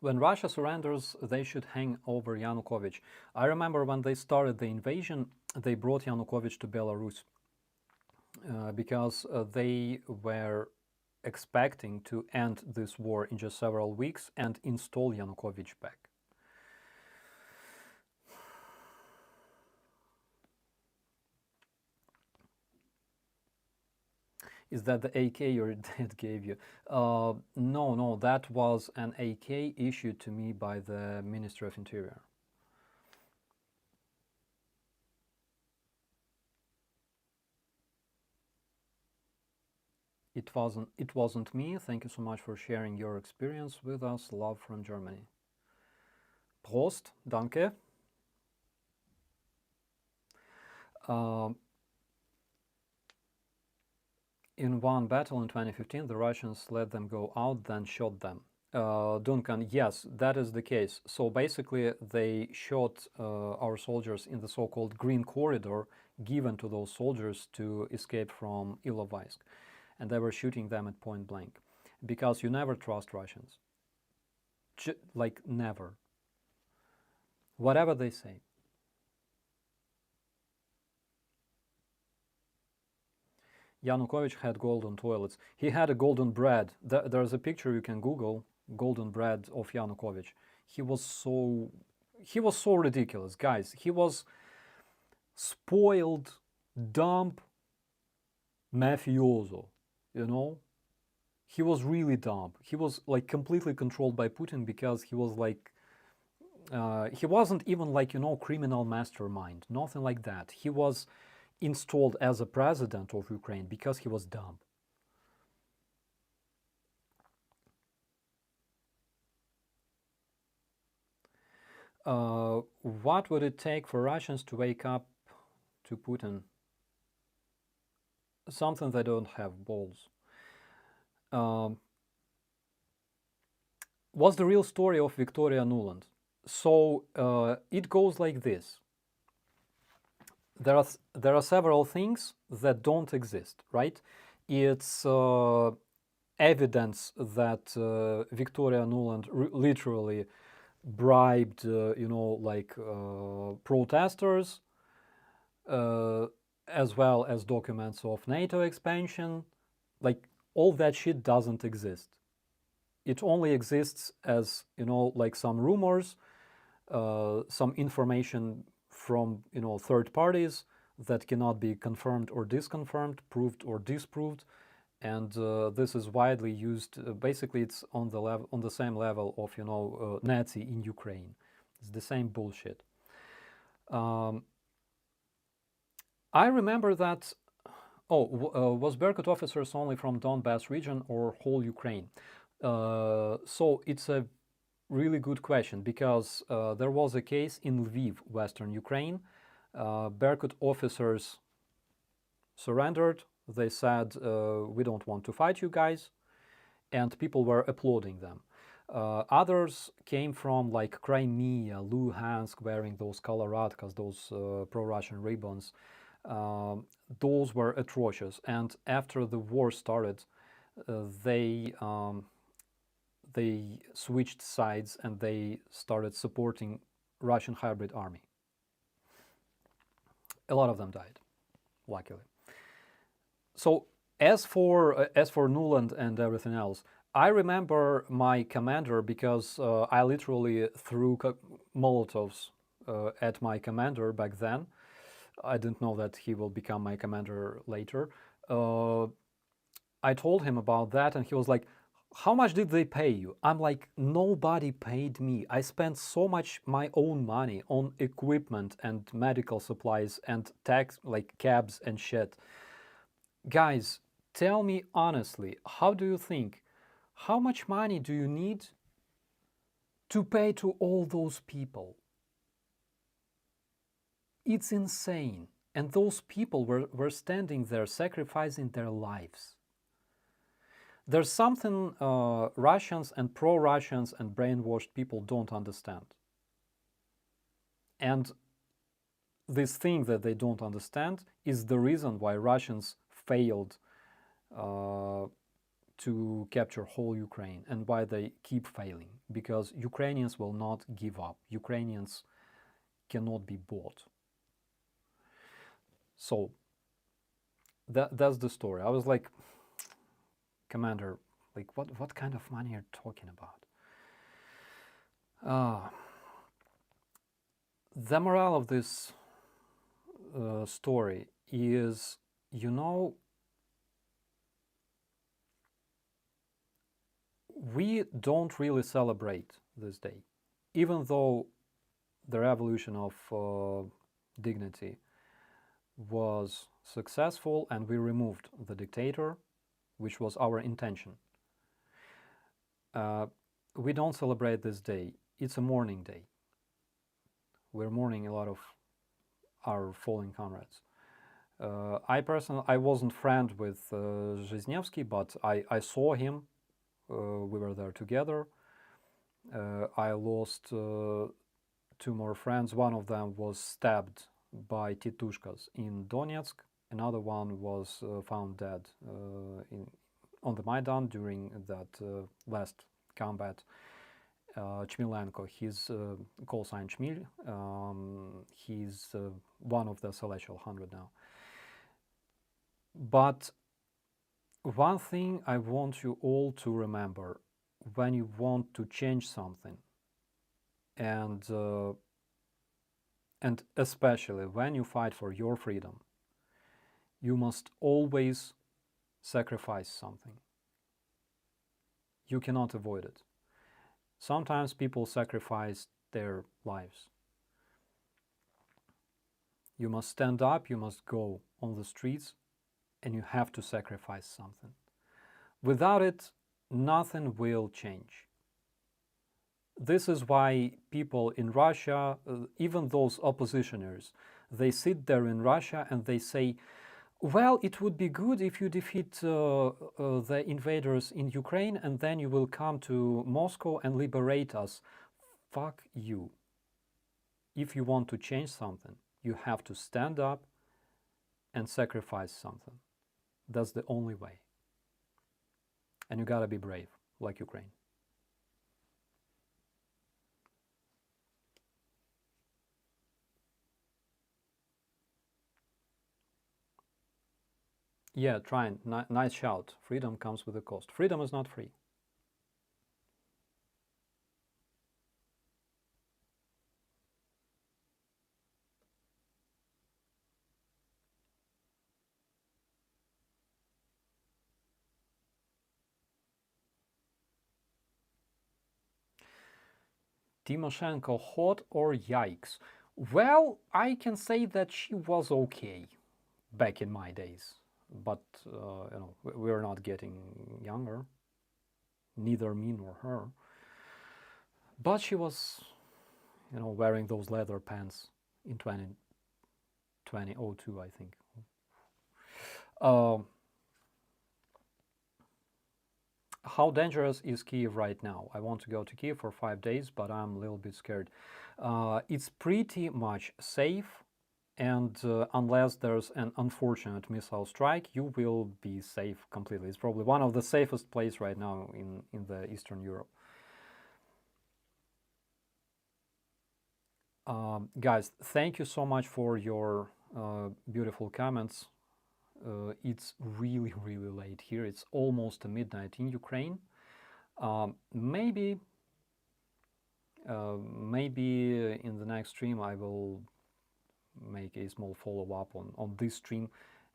When Russia surrenders, they should hang over Yanukovych. I remember when they started the invasion, they brought Yanukovych to Belarus because they were expecting to end this war in just several weeks and install Yanukovych back. Is that the AK your dad gave you? No, that was an AK issued to me by the Ministry of Interior. It wasn't me. Thank you so much for sharing your experience with us. Love from Germany. Prost, danke. In one battle in 2015, the Russians let them go out, then shot them. Duncan, yes, that is the case. So basically, they shot our soldiers in the so-called Green Corridor given to those soldiers to escape from Ilovaisk. And they were shooting them at point blank. Because you never trust Russians. Like, never. Whatever they say. Yanukovych had golden toilets. He had a golden bread. There's a picture you can Google, golden bread of Yanukovych. He was so ridiculous, guys. He was spoiled, dumb mafioso, you know? He was really dumb. He was like completely controlled by Putin because he was like, he wasn't even like, you know, criminal mastermind, nothing like that. He was installed as a president of Ukraine because he was dumb. What would it take for Russians to wake up to Putin? Something they don't have, balls. What's the real story of Victoria Nuland? So it goes like this. There are several things that don't exist, right? It's evidence that Victoria Nuland literally bribed, protesters, as well as documents of NATO expansion. Like, all that shit doesn't exist. It only exists as, like some rumors, some information from, third parties that cannot be confirmed or disconfirmed, proved or disproved. And this is widely used. Basically, it's on the same level of, Nazi in Ukraine. It's the same bullshit. I remember that. Was Berkut officers only from Donbass region or whole Ukraine? So it's a really good question because there was a case in Lviv, Western Ukraine. Berkut officers surrendered. They said, we don't want to fight you guys. And people were applauding them. Others came from like Crimea, Luhansk, wearing those koloradkas, those pro-Russian ribbons. Those were atrocious. And after the war started, they switched sides and they started supporting Russian hybrid army. A lot of them died, luckily. So as for Nuland and everything else, I remember my commander because I literally threw Molotovs at my commander back then. I didn't know that he will become my commander later. I told him about that and he was like, how much did they pay you? I'm like, nobody paid me. I spent so much my own money on equipment and medical supplies and tax, like cabs and shit. Guys, tell me honestly, how do you think, how much money do you need to pay to all those people? It's insane. And those people were standing there sacrificing their lives. There's something Russians and pro-Russians and brainwashed people don't understand. And this thing that they don't understand is the reason why Russians failed to capture whole Ukraine and why they keep failing. Because Ukrainians will not give up. Ukrainians cannot be bought. So that's the story. I was like, Commander, like what kind of money are you talking about? The morale of this story is, you know, we don't really celebrate this day, even though the revolution of dignity was successful and we removed the dictator, which was our intention. We don't celebrate this day. It's a mourning day. We're mourning a lot of our fallen comrades. I wasn't friend with Zhizhnevsky, but I saw him. We were there together. I lost two more friends. One of them was stabbed by Titushkas in Donetsk. Another one was found dead on the Maidan during that last combat. Chmilenko, he's call sign Chmil. He's one of the Celestial 100 now. But one thing I want you all to remember when you want to change something, and especially when you fight for your freedom, you must always sacrifice something. You cannot avoid it. Sometimes people sacrifice their lives. You must stand up, you must go on the streets, and you have to sacrifice something. Without it, nothing will change. This is why people in Russia, even those oppositioners, they sit there in Russia and they say, well, it would be good if you defeat the invaders in Ukraine and then you will come to Moscow and liberate us. Fuck you. If you want to change something, you have to stand up and sacrifice something. That's the only way. And you gotta be brave, like Ukraine. Yeah, trying. Nice shout. Freedom comes with a cost. Freedom is not free. Timoshenko hot or yikes? Well, I can say that she was okay back in my days. But, you know, we're not getting younger. Neither me nor her. But she was, you know, wearing those leather pants in 2002, I think. How dangerous is Kyiv right now? I want to go to Kyiv for 5 days, but I'm a little bit scared. It's pretty much safe, and unless there's an unfortunate missile strike, you will be safe completely. It's probably one of the safest places right now in the Eastern Europe. Guys, thank you so much for your beautiful comments. It's really, really late here. It's almost midnight in Ukraine. Maybe in the next stream I will make a small follow-up on this stream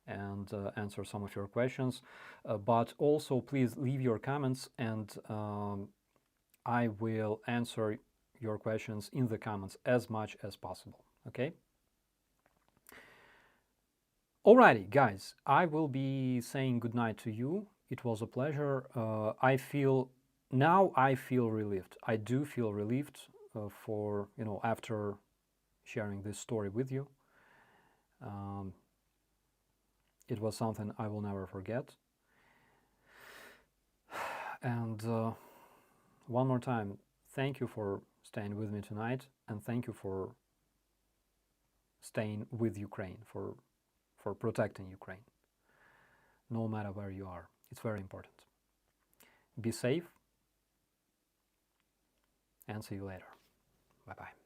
and answer some of your questions. But also, please leave your comments, and I will answer your questions in the comments as much as possible. Okay? Alrighty, guys, I will be saying goodnight to you. It was a pleasure. I feel relieved. I do feel relieved for, you know, after sharing this story with you. It was something I will never forget. And one more time, thank you for staying with me tonight, and thank you for staying with Ukraine, for protecting Ukraine, no matter where you are. It's very important. Be safe, and see you later. Bye-bye.